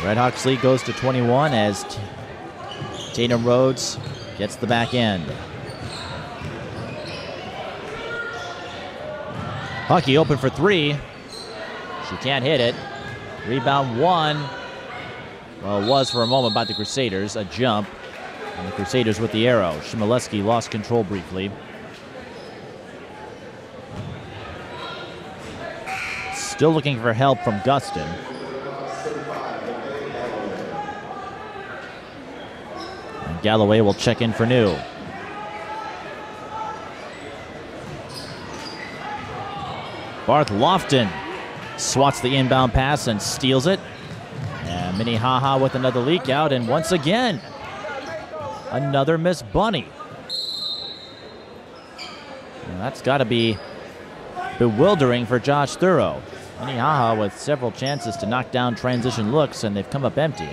Redhawks lead goes to 21 as Tatum Rhodes gets the back end. Huckey open for three. She can't hit it. Rebound one. Well, it was for a moment by the Crusaders. A jump. And the Crusaders with the arrow. Chmielewski lost control briefly. Still looking for help from Gustin. And Galloway will check in for New. Barth Lofton swats the inbound pass and steals it. And Minnehaha with another leak out, and once again, another Miss Bunny. And that's got to be bewildering for Josh Thurl. Minnehaha with several chances to knock down transition looks, and they've come up empty.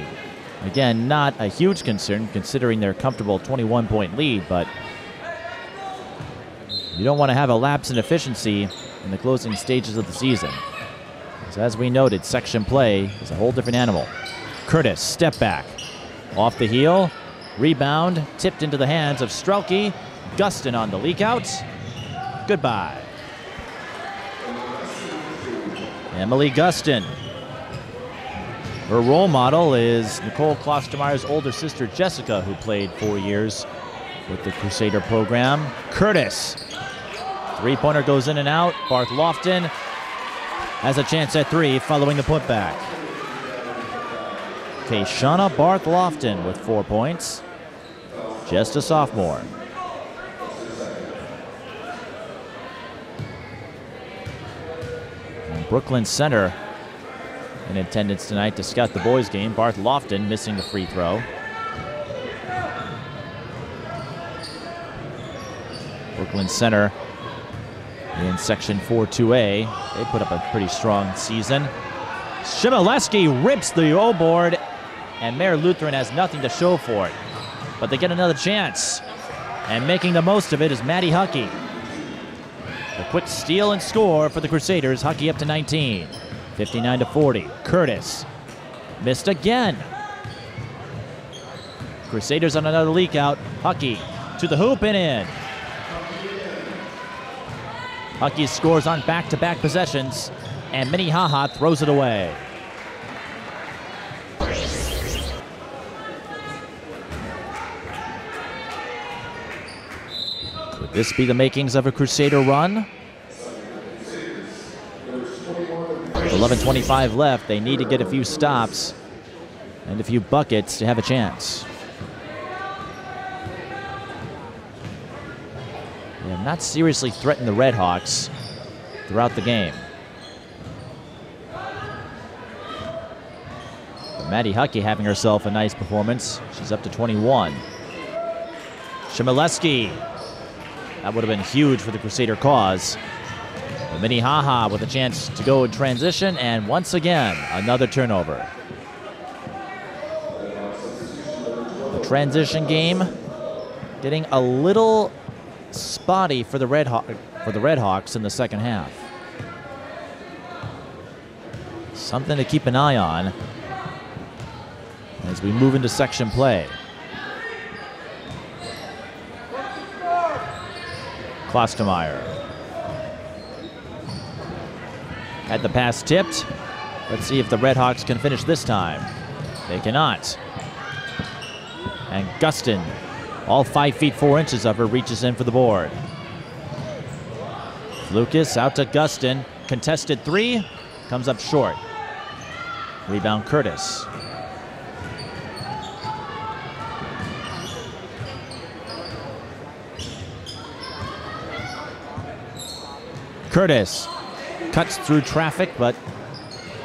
Again, not a huge concern considering their comfortable 21-point lead, but you don't want to have a lapse in efficiency in the closing stages of the season. So as we noted, section play is a whole different animal. Curtis, step back. Off the heel, rebound, tipped into the hands of Strelke. Gustin on the leak out. Goodbye. Emily Gustin. Her role model is Nicole Klostermeyer's older sister, Jessica, who played 4 years with the Crusader program. Curtis Three-pointer goes in and out. Barth Lofton has a chance at three following the putback. Kayshana Barth Lofton with 4 points. Just a sophomore. And Brooklyn Center in attendance tonight to scout the boys' game. Barth Lofton missing the free throw. Brooklyn Center in section 4-2A. They put up a pretty strong season. Chmielewski rips the O board, and Mayor Lutheran has nothing to show for it. But they get another chance. And making the most of it is Maddie Huckey. A quick steal and score for the Crusaders. Huckey up to 19. 59-40. Curtis missed again. Crusaders on another leak out. Huckey to the hoop and in. Huckey scores on back-to-back possessions, and Minnehaha throws it away. Could this be the makings of a Crusader run? 11:25 left. They need to get a few stops and a few buckets to have a chance. They have not seriously threatened the Redhawks throughout the game. But Maddie Huckey having herself a nice performance. She's up to 21. Chmielewski. That would have been huge for the Crusader cause. But Minnehaha with a chance to go in transition, and once again, another turnover. The transition game getting a little spotty for the Redhawks in the second half. Something to keep an eye on as we move into section play. Klostermeyer had the pass tipped. Let's see if the Redhawks can finish this time. They cannot. And Gustin, all 5 feet 4 inches of her, reaches in for the board. Lucas out to Gustin. Contested three, comes up short. Rebound Curtis. Curtis cuts through traffic, but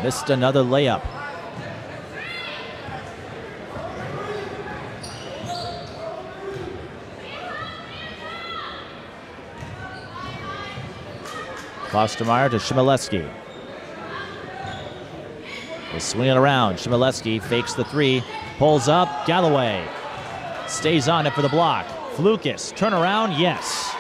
missed another layup. Klostermeyer to Chmielewski. They swing it around. Chmielewski fakes the three, pulls up. Galloway stays on it for the block. Flukas, turn around, yes.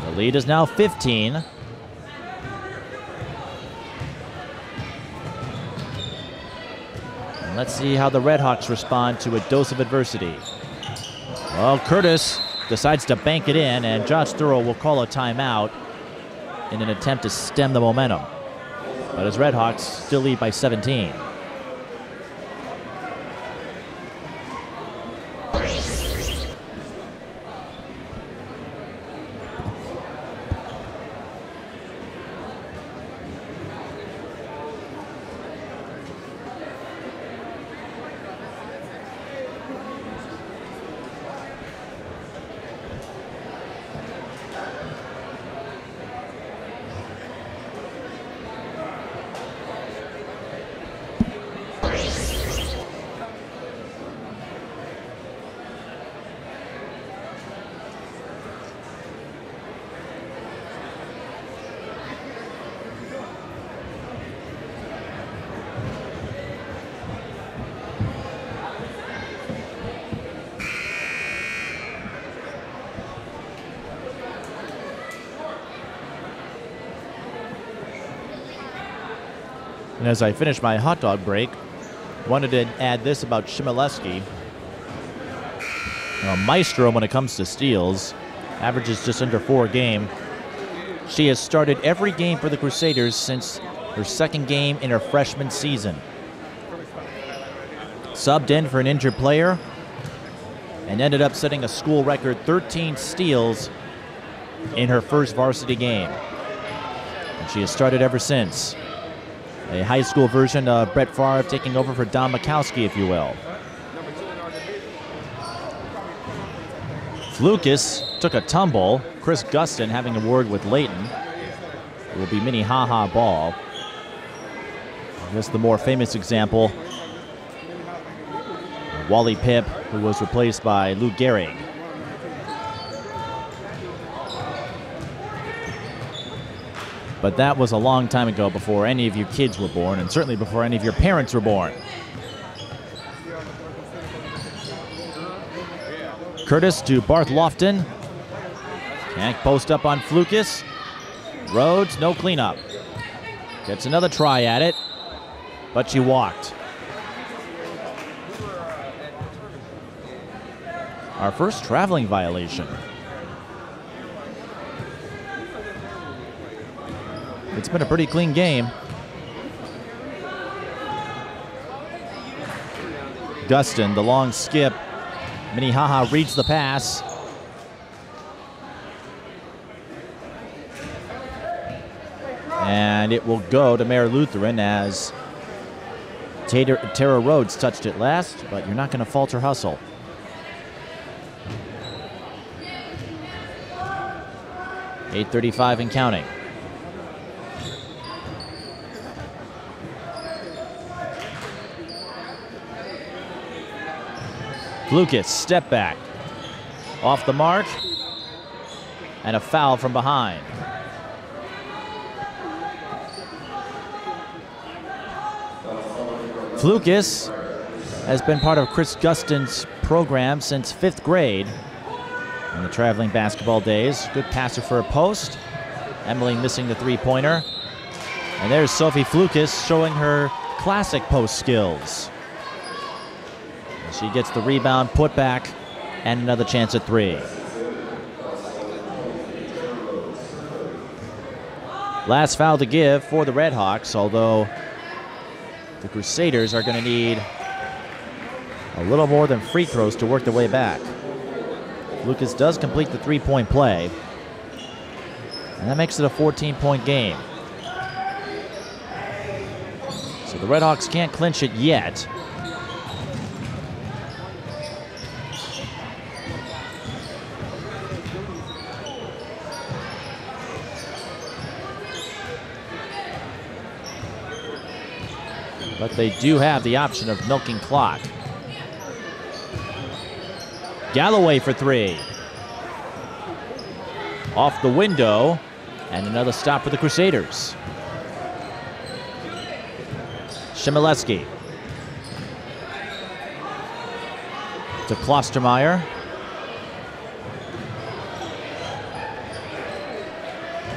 The lead is now 15. And let's see how the Redhawks respond to a dose of adversity. Well, Curtis decides to bank it in, and Josh Thurl will call a timeout in an attempt to stem the momentum. But his Redhawks still lead by 17. And as I finish my hot dog break, wanted to add this about Chmielewski. A maestro when it comes to steals, averages just under 4 a game. She has started every game for the Crusaders since her second game in her freshman season. Subbed in for an injured player, and ended up setting a school record 13 steals in her first varsity game. And she has started ever since. A high school version of Brett Favre taking over for Don Mikowski, if you will. Lucas took a tumble. Chris Guston having a word with Layton. It will be Minnehaha ball. I guess the more famous example, Wally Pipp, who was replaced by Lou Gehrig. But that was a long time ago, before any of you kids were born, and certainly before any of your parents were born. Curtis to Barth Lofton. Can't post up on Flukas. Rhodes, no cleanup. Gets another try at it, but she walked. Our first traveling violation. It's been a pretty clean game. Guston, the long skip. Minnehaha reads the pass. And it will go to Mare Lutheran as Tara Rhodes touched it last, but you're not going to falter hustle. .8:35 and counting. Lucas, step back. Off the mark. And a foul from behind. Flukas has been part of Chris Guston's program since 5th grade in the traveling basketball days. Good passer for a post. Emily missing the three-pointer. And there's Sophie Flukas showing her classic post skills. She gets the rebound, put back, and another chance at three. Last foul to give for the Redhawks, although the Crusaders are going to need a little more than free throws to work their way back. Lucas does complete the three-point play, and that makes it a 14-point game. So the Redhawks can't clinch it yet. But they do have the option of milking clock. Galloway for three. Off the window, and another stop for the Crusaders. Chmielewski. To Klostermeyer.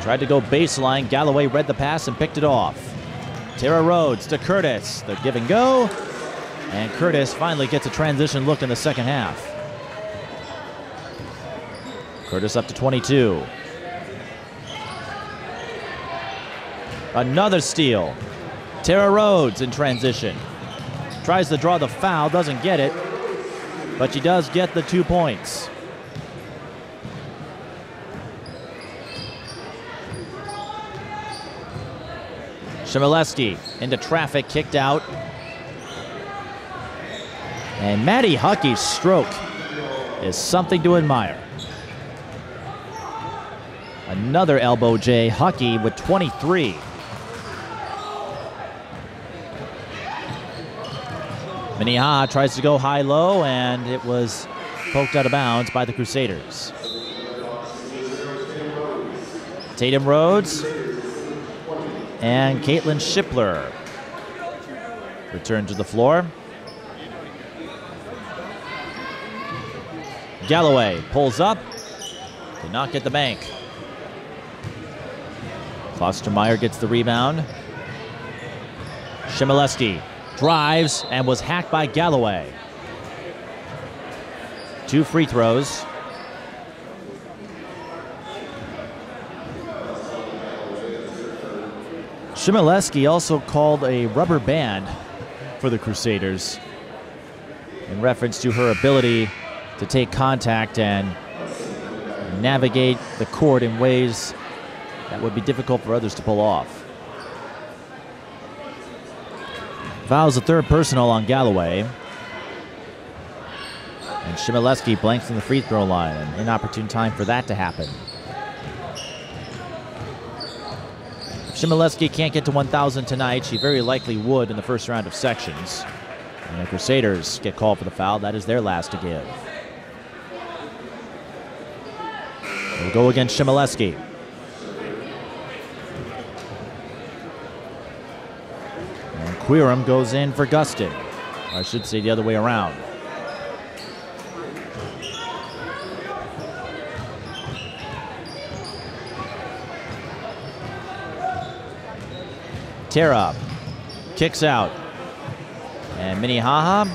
Tried to go baseline. Galloway read the pass and picked it off. Tara Rhodes to Curtis, the give and go, and Curtis finally gets a transition look in the second half. Curtis up to 22. Another steal. Tara Rhodes in transition. Tries to draw the foul, doesn't get it, but she does get the 2 points. Chmielewski into traffic, kicked out. And Maddie Huckey's stroke is something to admire. Another elbow J, Huckey with 23. Minnehaha tries to go high-low, and it was poked out of bounds by the Crusaders. Tatum Rhodes and Caitlin Shipler return to the floor. Galloway pulls up, did not get the bank. Klostermeyer gets the rebound. Chmielewski drives and was hacked by Galloway. 2 free throws. Chmielewski also called a rubber band for the Crusaders in reference to her ability to take contact and navigate the court in ways that would be difficult for others to pull off. Foul's the third personal on Galloway. And Chmielewski blanks from the free throw line. An inopportune time for that to happen. If Chmielewski can't get to 1,000 tonight, she very likely would in the first round of sections. And the Crusaders get called for the foul. That is their last to give. We'll go against Chmielewski. And Quirum goes in for Gustin. Or I should say the other way around. Tara kicks out. And Minnehaha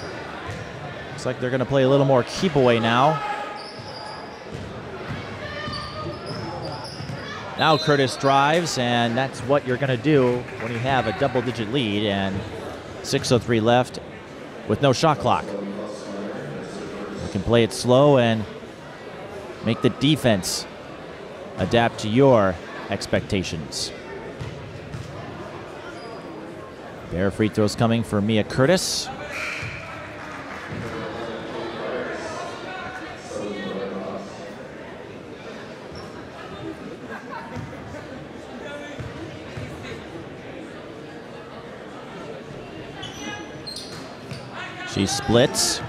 looks like they're going to play a little more keep away now. Now Curtis drives, and that's what you're going to do when you have a double-digit lead and 6:03 left with no shot clock. You can play it slow and make the defense adapt to your expectations. There are free throws coming for Mia Curtis. She splits.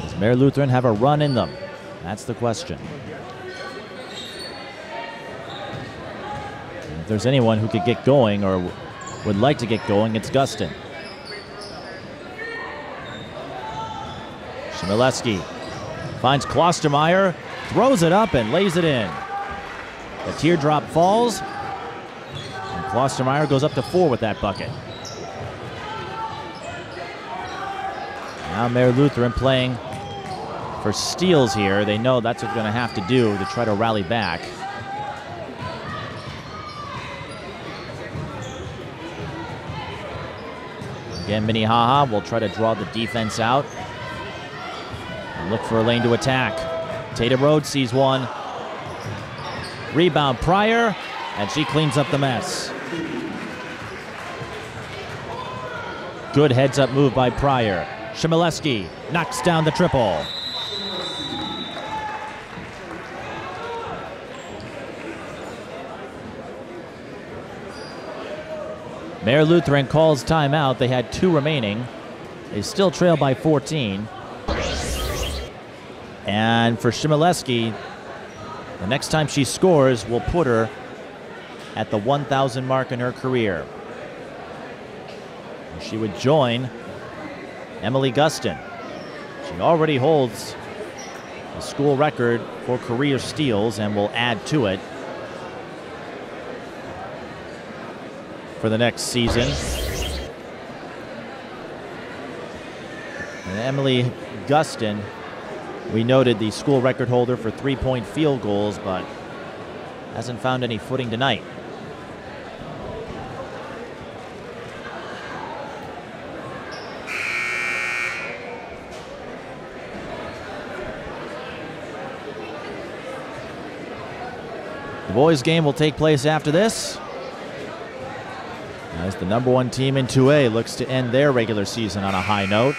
Does Mare Lutheran have a run in them? That's the question. If there's anyone who could get going or would like to get going, it's Gustin. Chmielewski finds Klostermeyer, throws it up and lays it in. The teardrop falls, and Klostermeyer goes up to 4 with that bucket. Now Mare Lutheran playing for steals here. They know that's what they're going to have to do to try to rally back. Again, Minnehaha will try to draw the defense out and look for a lane to attack. Tatum Rhodes sees one. Rebound Pryor, and she cleans up the mess. Good heads-up move by Pryor. Chmielewski knocks down the triple. Mare Lutheran calls timeout. They had 2 remaining. They still trail by 14. And for Chmielewski, the next time she scores will put her at the 1,000 mark in her career. And she would join Emily Gustin. She already holds the school record for career steals and will add to it for the next season. And Emily Gustin, we noted the school record holder for 3-point field goals, but hasn't found any footing tonight. The boys' game will take place after this, as the #1 team in 2A looks to end their regular season on a high note.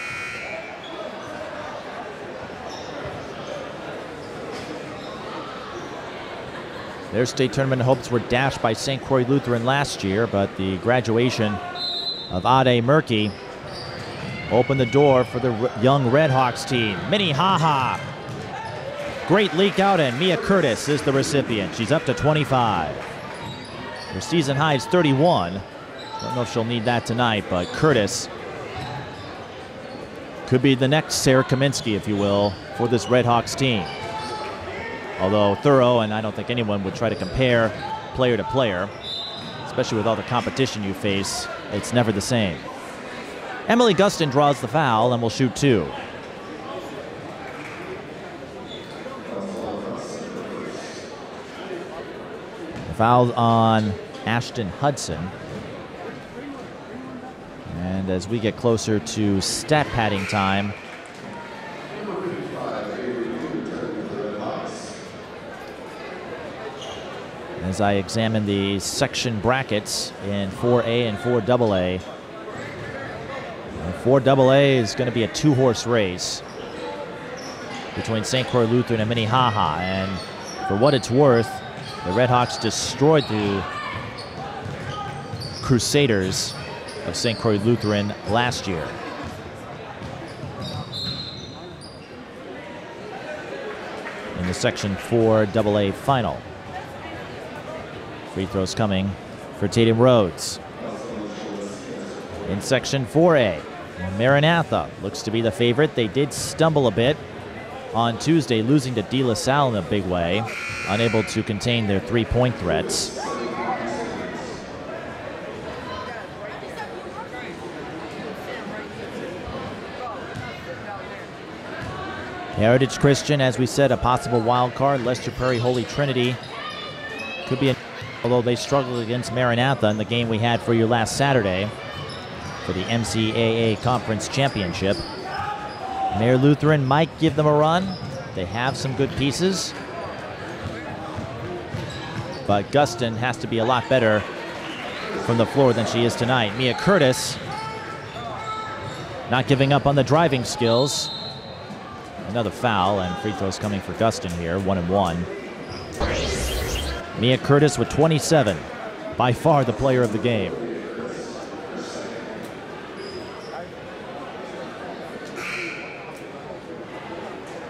Their state tournament hopes were dashed by St. Croix Lutheran last year, but the graduation of Ade Murky opened the door for the young Redhawks team. Minnehaha. Great leak out, and Mia Curtis is the recipient. She's up to 25. Her season high is 31. Don't know if she'll need that tonight, but Curtis could be the next Sarah Kaminsky, if you will, for this Redhawks team. Although thorough, and I don't think anyone would try to compare player to player, especially with all the competition you face, it's never the same. Emily Gustin draws the foul and will shoot 2. The foul on Ashton Hudson. And And as we get closer to stat padding time, as I examine the section brackets in 4A and 4AA. 4AA is going to be a two-horse race between St. Croix Lutheran and Minnehaha. And for what it's worth, the Redhawks destroyed the Crusaders of St. Croix Lutheran last year. In the Section 4AA final. Free throws coming for Tatum Rhodes. In Section 4A, Maranatha looks to be the favorite. They did stumble a bit on Tuesday, losing to De La Salle in a big way, unable to contain their three-point threats. Heritage Christian, as we said, a possible wild card. Lester Prairie Holy Trinity could be, although they struggled against Maranatha in the game we had for you last Saturday for the MCAA Conference Championship. Mayor Lutheran might give them a run. They have some good pieces. But Guston has to be a lot better from the floor than she is tonight. Mia Curtis not giving up on the driving skills. Another foul, and free throws coming for Guston here, 1-1. Mia Curtis with 27, by far the player of the game.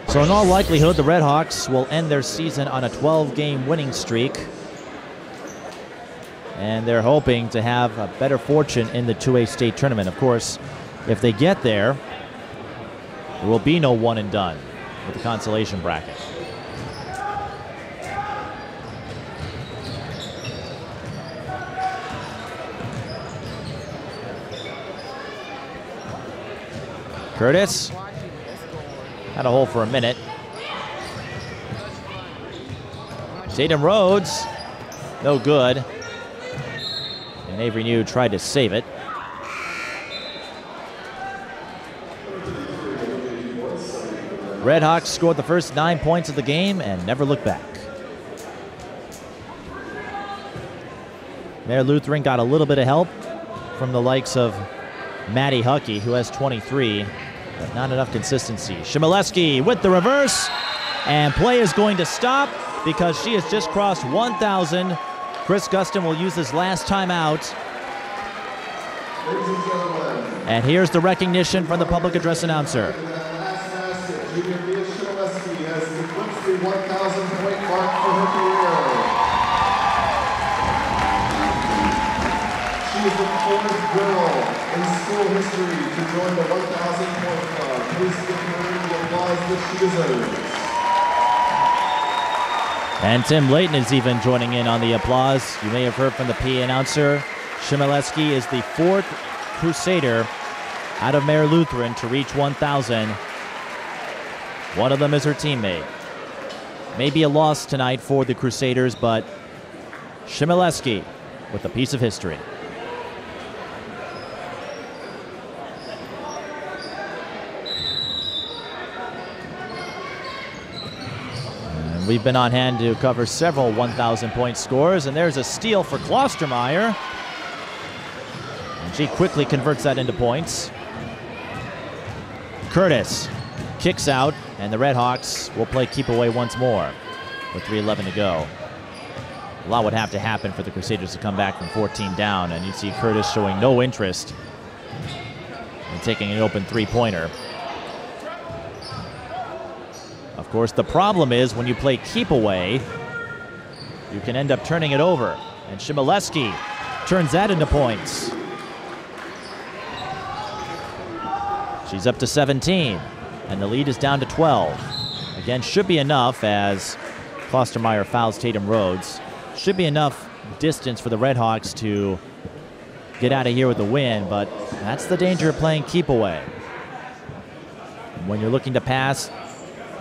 So in all likelihood, the Redhawks will end their season on a 12-game winning streak. And they're hoping to have a better fortune in the 2A state tournament. Of course, if they get there, there will be no one and done with the consolation bracket. Curtis had a hole for a minute. Tatum Rhodes, no good. And Avery New tried to save it. Redhawks scored the first 9 points of the game and never looked back. Mayor Lutheran got a little bit of help from the likes of Maddie Huckey, who has 23, but not enough consistency. Chmielewski with the reverse, and play is going to stop because she has just crossed 1,000. Chris Guston will use his last timeout. And here's the recognition from the public address announcer. Chmielewski has eclipsed the 1,000-point mark for her career. She is the fourth girl in school history to join the 1,000-point club. Please give her the applause that she deserves. And Tim Layton is even joining in on the applause. You may have heard from the PA announcer. Chmielewski is the fourth Crusader out of Mayor Lutheran to reach 1,000. One of them is her teammate. Maybe a loss tonight for the Crusaders, but Chmielewski with a piece of history. And we've been on hand to cover several 1,000-point scores, and there's a steal for Klostermeyer. And she quickly converts that into points. Curtis kicks out, and the Redhawks will play keep away once more with 3:11 to go. A lot would have to happen for the Crusaders to come back from 14 down, and you see Curtis showing no interest in taking an open three-pointer. Of course, the problem is when you play keep away, you can end up turning it over, and Chmielewski turns that into points. She's up to 17. And the lead is down to 12. Again, should be enough as Klostermeyer fouls Tatum Rhodes. Should be enough distance for the Redhawks to get out of here with the win, but that's the danger of playing keep away. When you're looking to pass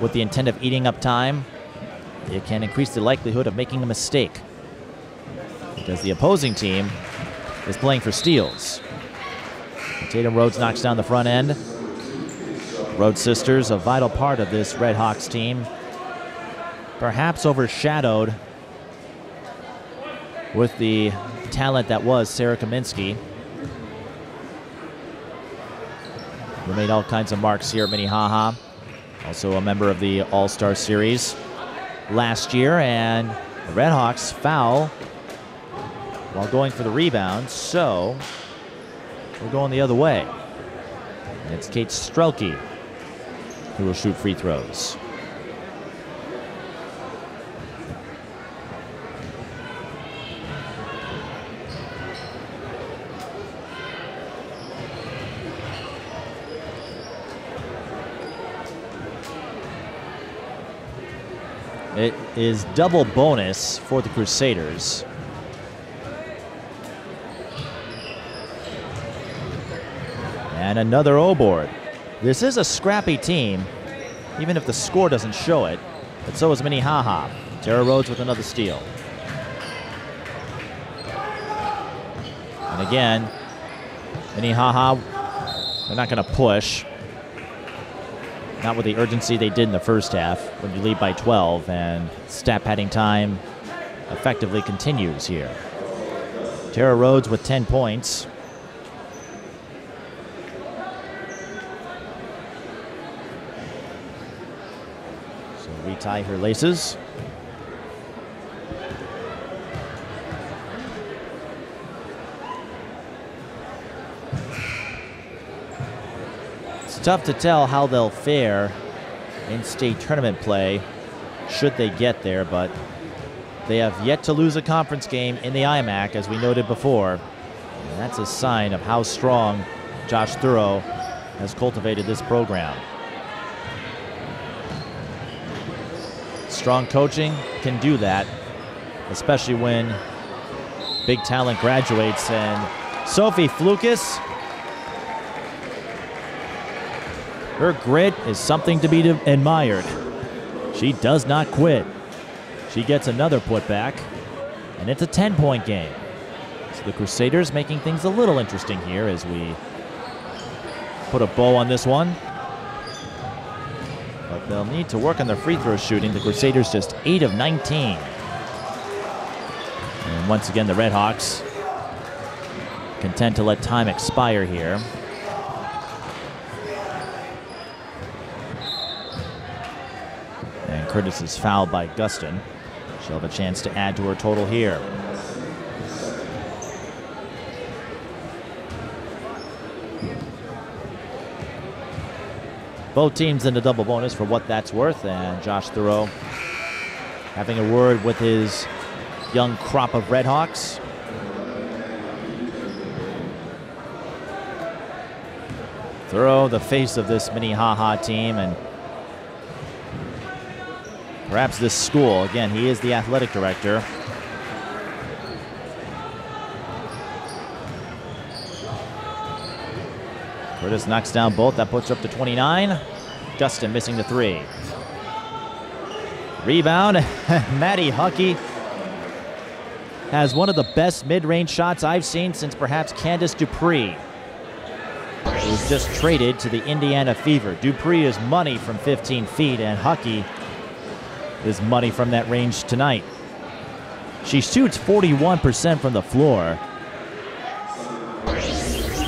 with the intent of eating up time, it can increase the likelihood of making a mistake because the opposing team is playing for steals. Tatum Rhodes knocks down the front end. Rhodes sisters, a vital part of this Red Hawks team. Perhaps overshadowed with the talent that was Sarah Chmielewski, who made all kinds of marks here at Minnehaha. Also a member of the All-Star Series last year, and the Red Hawks foul while going for the rebound, so we're going the other way. And it's Kate Strelke who will shoot free throws. It is double bonus for the Crusaders. And another O-board. This is a scrappy team, even if the score doesn't show it, but so is Minnehaha. Tara Rhodes with another steal. And again, Minnehaha, they're not going to push. Not with the urgency they did in the first half when you lead by 12, and stat padding time effectively continues here. Tara Rhodes with 10 points. So retie her laces. It's tough to tell how they'll fare in state tournament play should they get there, but they have yet to lose a conference game in the IMAC, as we noted before. And that's a sign of how strong Josh Thurow has cultivated this program. Strong coaching can do that, especially when big talent graduates. And Sophie Flukas, her grit is something to be admired. She does not quit. She gets another putback, and it's a 10-point game. So the Crusaders making things a little interesting here as we put a bow on this one. But they'll need to work on their free throw shooting. The Crusaders just 8 of 19. And once again, the Red Hawks content to let time expire here. And Curtis is fouled by Gustin. She'll have a chance to add to her total here. Both teams in the double bonus for what that's worth, and Josh Thurow having a word with his young crop of Red Hawks. Thurow, the face of this Minnehaha team, and perhaps this school. Again, he is the athletic director. Curtis knocks down both. That puts her up to 29. Gustin missing the 3. Rebound. Maddie Huckey has one of the best mid-range shots I've seen since perhaps Candace Dupree, who was just traded to the Indiana Fever. Dupree is money from 15 feet, and Huckey is money from that range tonight. She shoots 41% from the floor.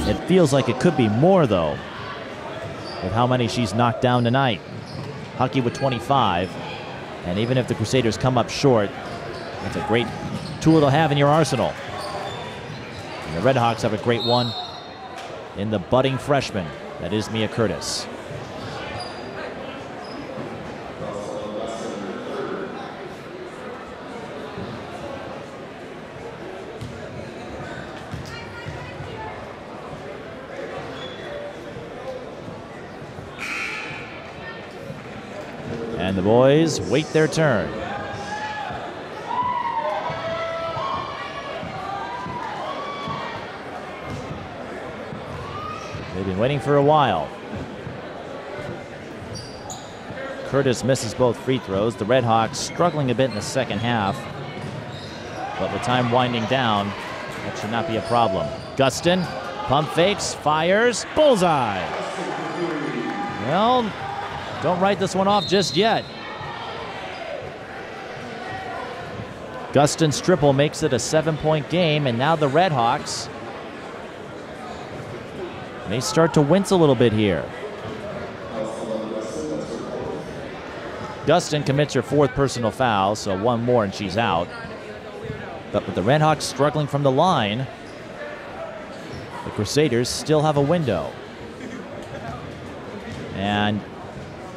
It feels like it could be more, though, with how many she's knocked down tonight. Huckey with 25, and even if the Crusaders come up short, it's a great tool to have in your arsenal. And the Red Hawks have a great one in the budding freshman, that is Mia Curtis. And the boys wait their turn. They've been waiting for a while. Curtis misses both free throws. The Red Hawks struggling a bit in the second half, but with time winding down, that should not be a problem. Gustin Pump fakes, fires, bullseye. Well, don't write this one off just yet. Gustin's triple makes it a 7-point game, and now the Redhawks may start to wince a little bit here. Gustin commits her 4th personal foul, so one more and she's out. But with the Redhawks struggling from the line, the Crusaders still have a window. And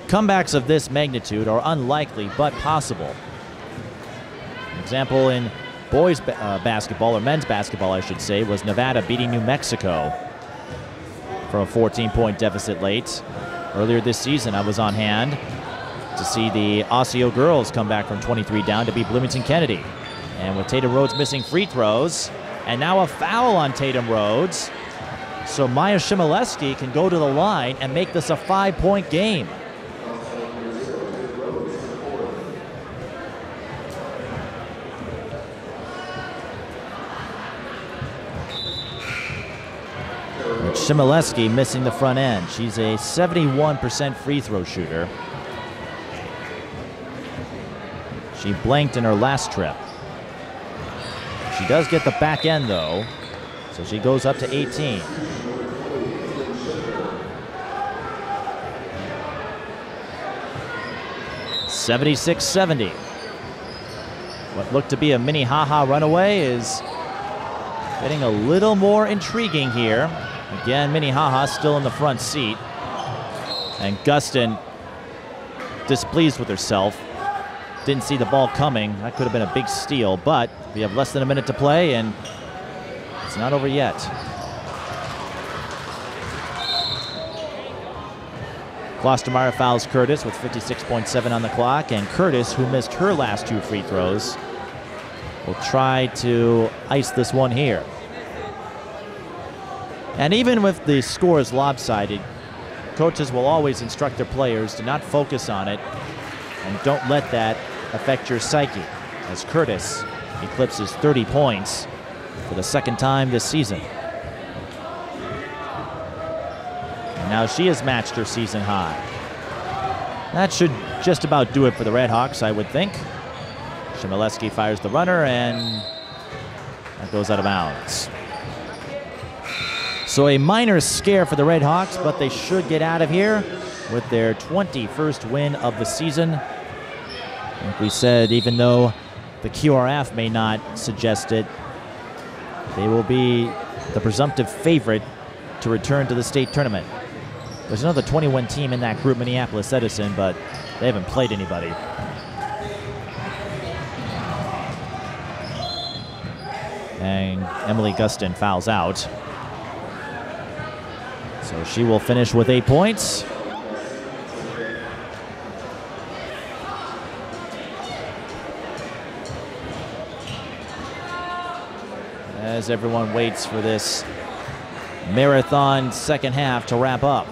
comebacks of this magnitude are unlikely but possible. An example in boys basketball, or men's basketball I should say, was Nevada beating New Mexico from a 14-point deficit late. Earlier this season I was on hand to see the Osseo girls come back from 23 down to beat Bloomington Kennedy. And with Tatum Rhodes missing free throws, and now a foul on Tatum Rhodes, so Maya Chmielewski can go to the line and make this a 5-point game. Chmielewski missing the front end. She's a 71% free throw shooter. She blanked in her last trip. She does get the back end though, so she goes up to 18. (76-70). What looked to be a Minnehaha runaway is getting a little more intriguing here. Again, Minnehaha still in the front seat. And Gustin displeased with herself. Didn't see the ball coming. That could have been a big steal, but we have less than a minute to play, and it's not over yet. Klostermeyer fouls Curtis with 56.7 on the clock, and Curtis, who missed her last 2 free throws, will try to ice this one here. And even with the scores lopsided, coaches will always instruct their players to not focus on it and don't let that affect your psyche, as Curtis eclipses 30 points for the 2nd time this season. And now she has matched her season high. That should just about do it for the Redhawks, I would think. Chmielewski fires the runner, and that goes out of bounds. So a minor scare for the Redhawks, but they should get out of here with their 21st win of the season. Like we said, even though the QRF may not suggest it, they will be the presumptive favorite to return to the state tournament. There's another 21 team in that group, Minneapolis Edison, but they haven't played anybody. And Emily Gustin fouls out. So she will finish with 8 points. As everyone waits for this marathon second half to wrap up.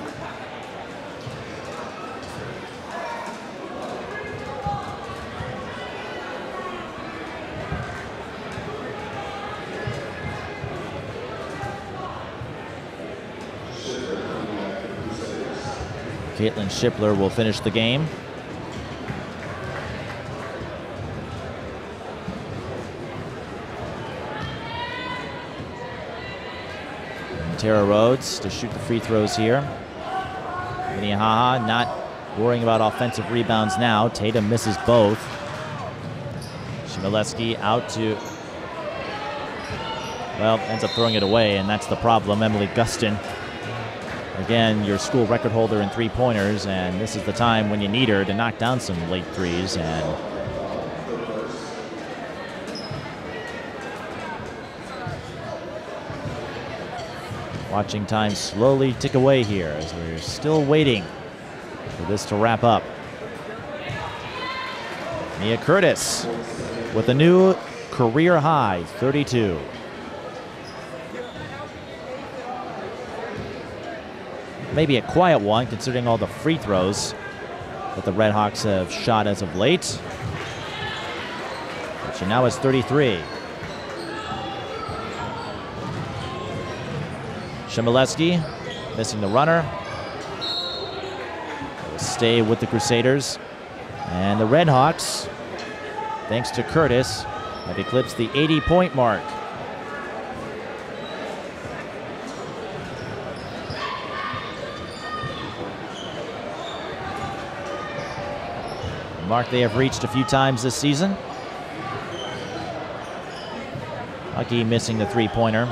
Caitlin Shipler will finish the game. And Tara Rhodes to shoot the free throws here. Minnehaha not worrying about offensive rebounds now. Tatum misses both. Chmielewski out to, well, ends up throwing it away, and that's the problem. Emily Gustin, again, your school record holder in 3-pointers, and this is the time when you need her to knock down some late threes. And watching time slowly tick away here as we're still waiting for this to wrap up. Mia Curtis with a new career high, 32. Maybe a quiet one, considering all the free throws that the Redhawks have shot as of late. But she now has 33. Chmielewski missing the runner. Will stay with the Crusaders. And the Redhawks, thanks to Curtis, have eclipsed the 80-point mark. A mark they have reached a few times this season. Lucky missing the three-pointer.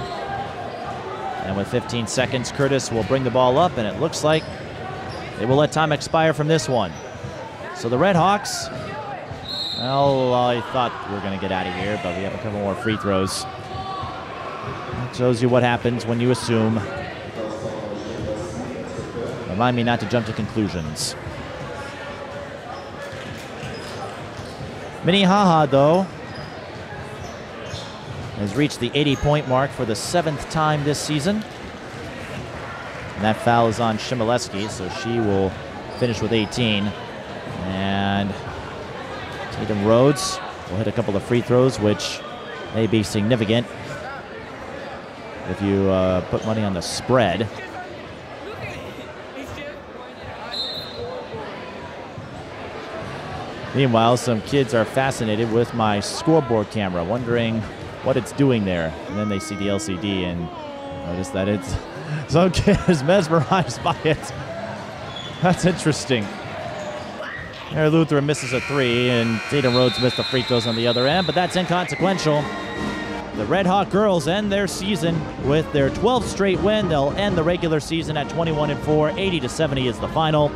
And with 15 seconds, Curtis will bring the ball up, and it looks like they will let time expire from this one. So the Redhawks, well, I thought we were going to get out of here, but we have a couple more free throws. That shows you what happens when you assume. Remind me not to jump to conclusions. Minnehaha, though, has reached the 80-point mark for the 7th time this season. And that foul is on Chmielewski, so she will finish with 18. And Tatum Rhodes will hit a couple of free throws, which may be significant if you put money on the spread. Meanwhile, some kids are fascinated with my scoreboard camera, wondering what it's doing there. And then they see the LCD and notice that it's some kid is mesmerized by it. That's interesting. There, Lutheran misses a three, and Tatum Rhodes missed the free throws on the other end, but that's inconsequential. The Red Hawk girls end their season with their 12th straight win. They'll end the regular season at 21-4. 80-70 is the final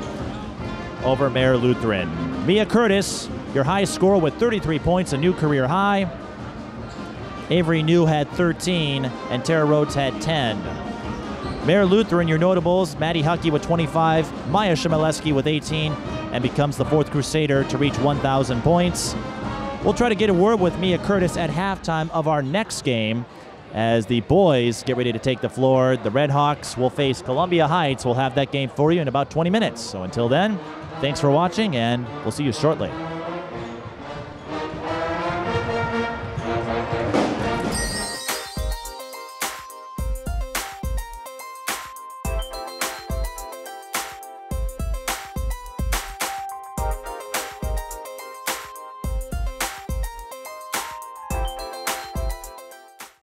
over Mayor Lutheran. Mia Curtis, your high score with 33 points, a new career high. Avery New had 13, and Tara Rhodes had 10. Mayor Lutheran, your notables, Maddie Huckey with 25, Maya Chmielewski with 18, and becomes the 4th Crusader to reach 1,000 points. We'll try to get a word with Mia Curtis at halftime of our next game as the boys get ready to take the floor. The Red Hawks will face Columbia Heights. We'll have that game for you in about 20 minutes. So until then, thanks for watching, and we'll see you shortly.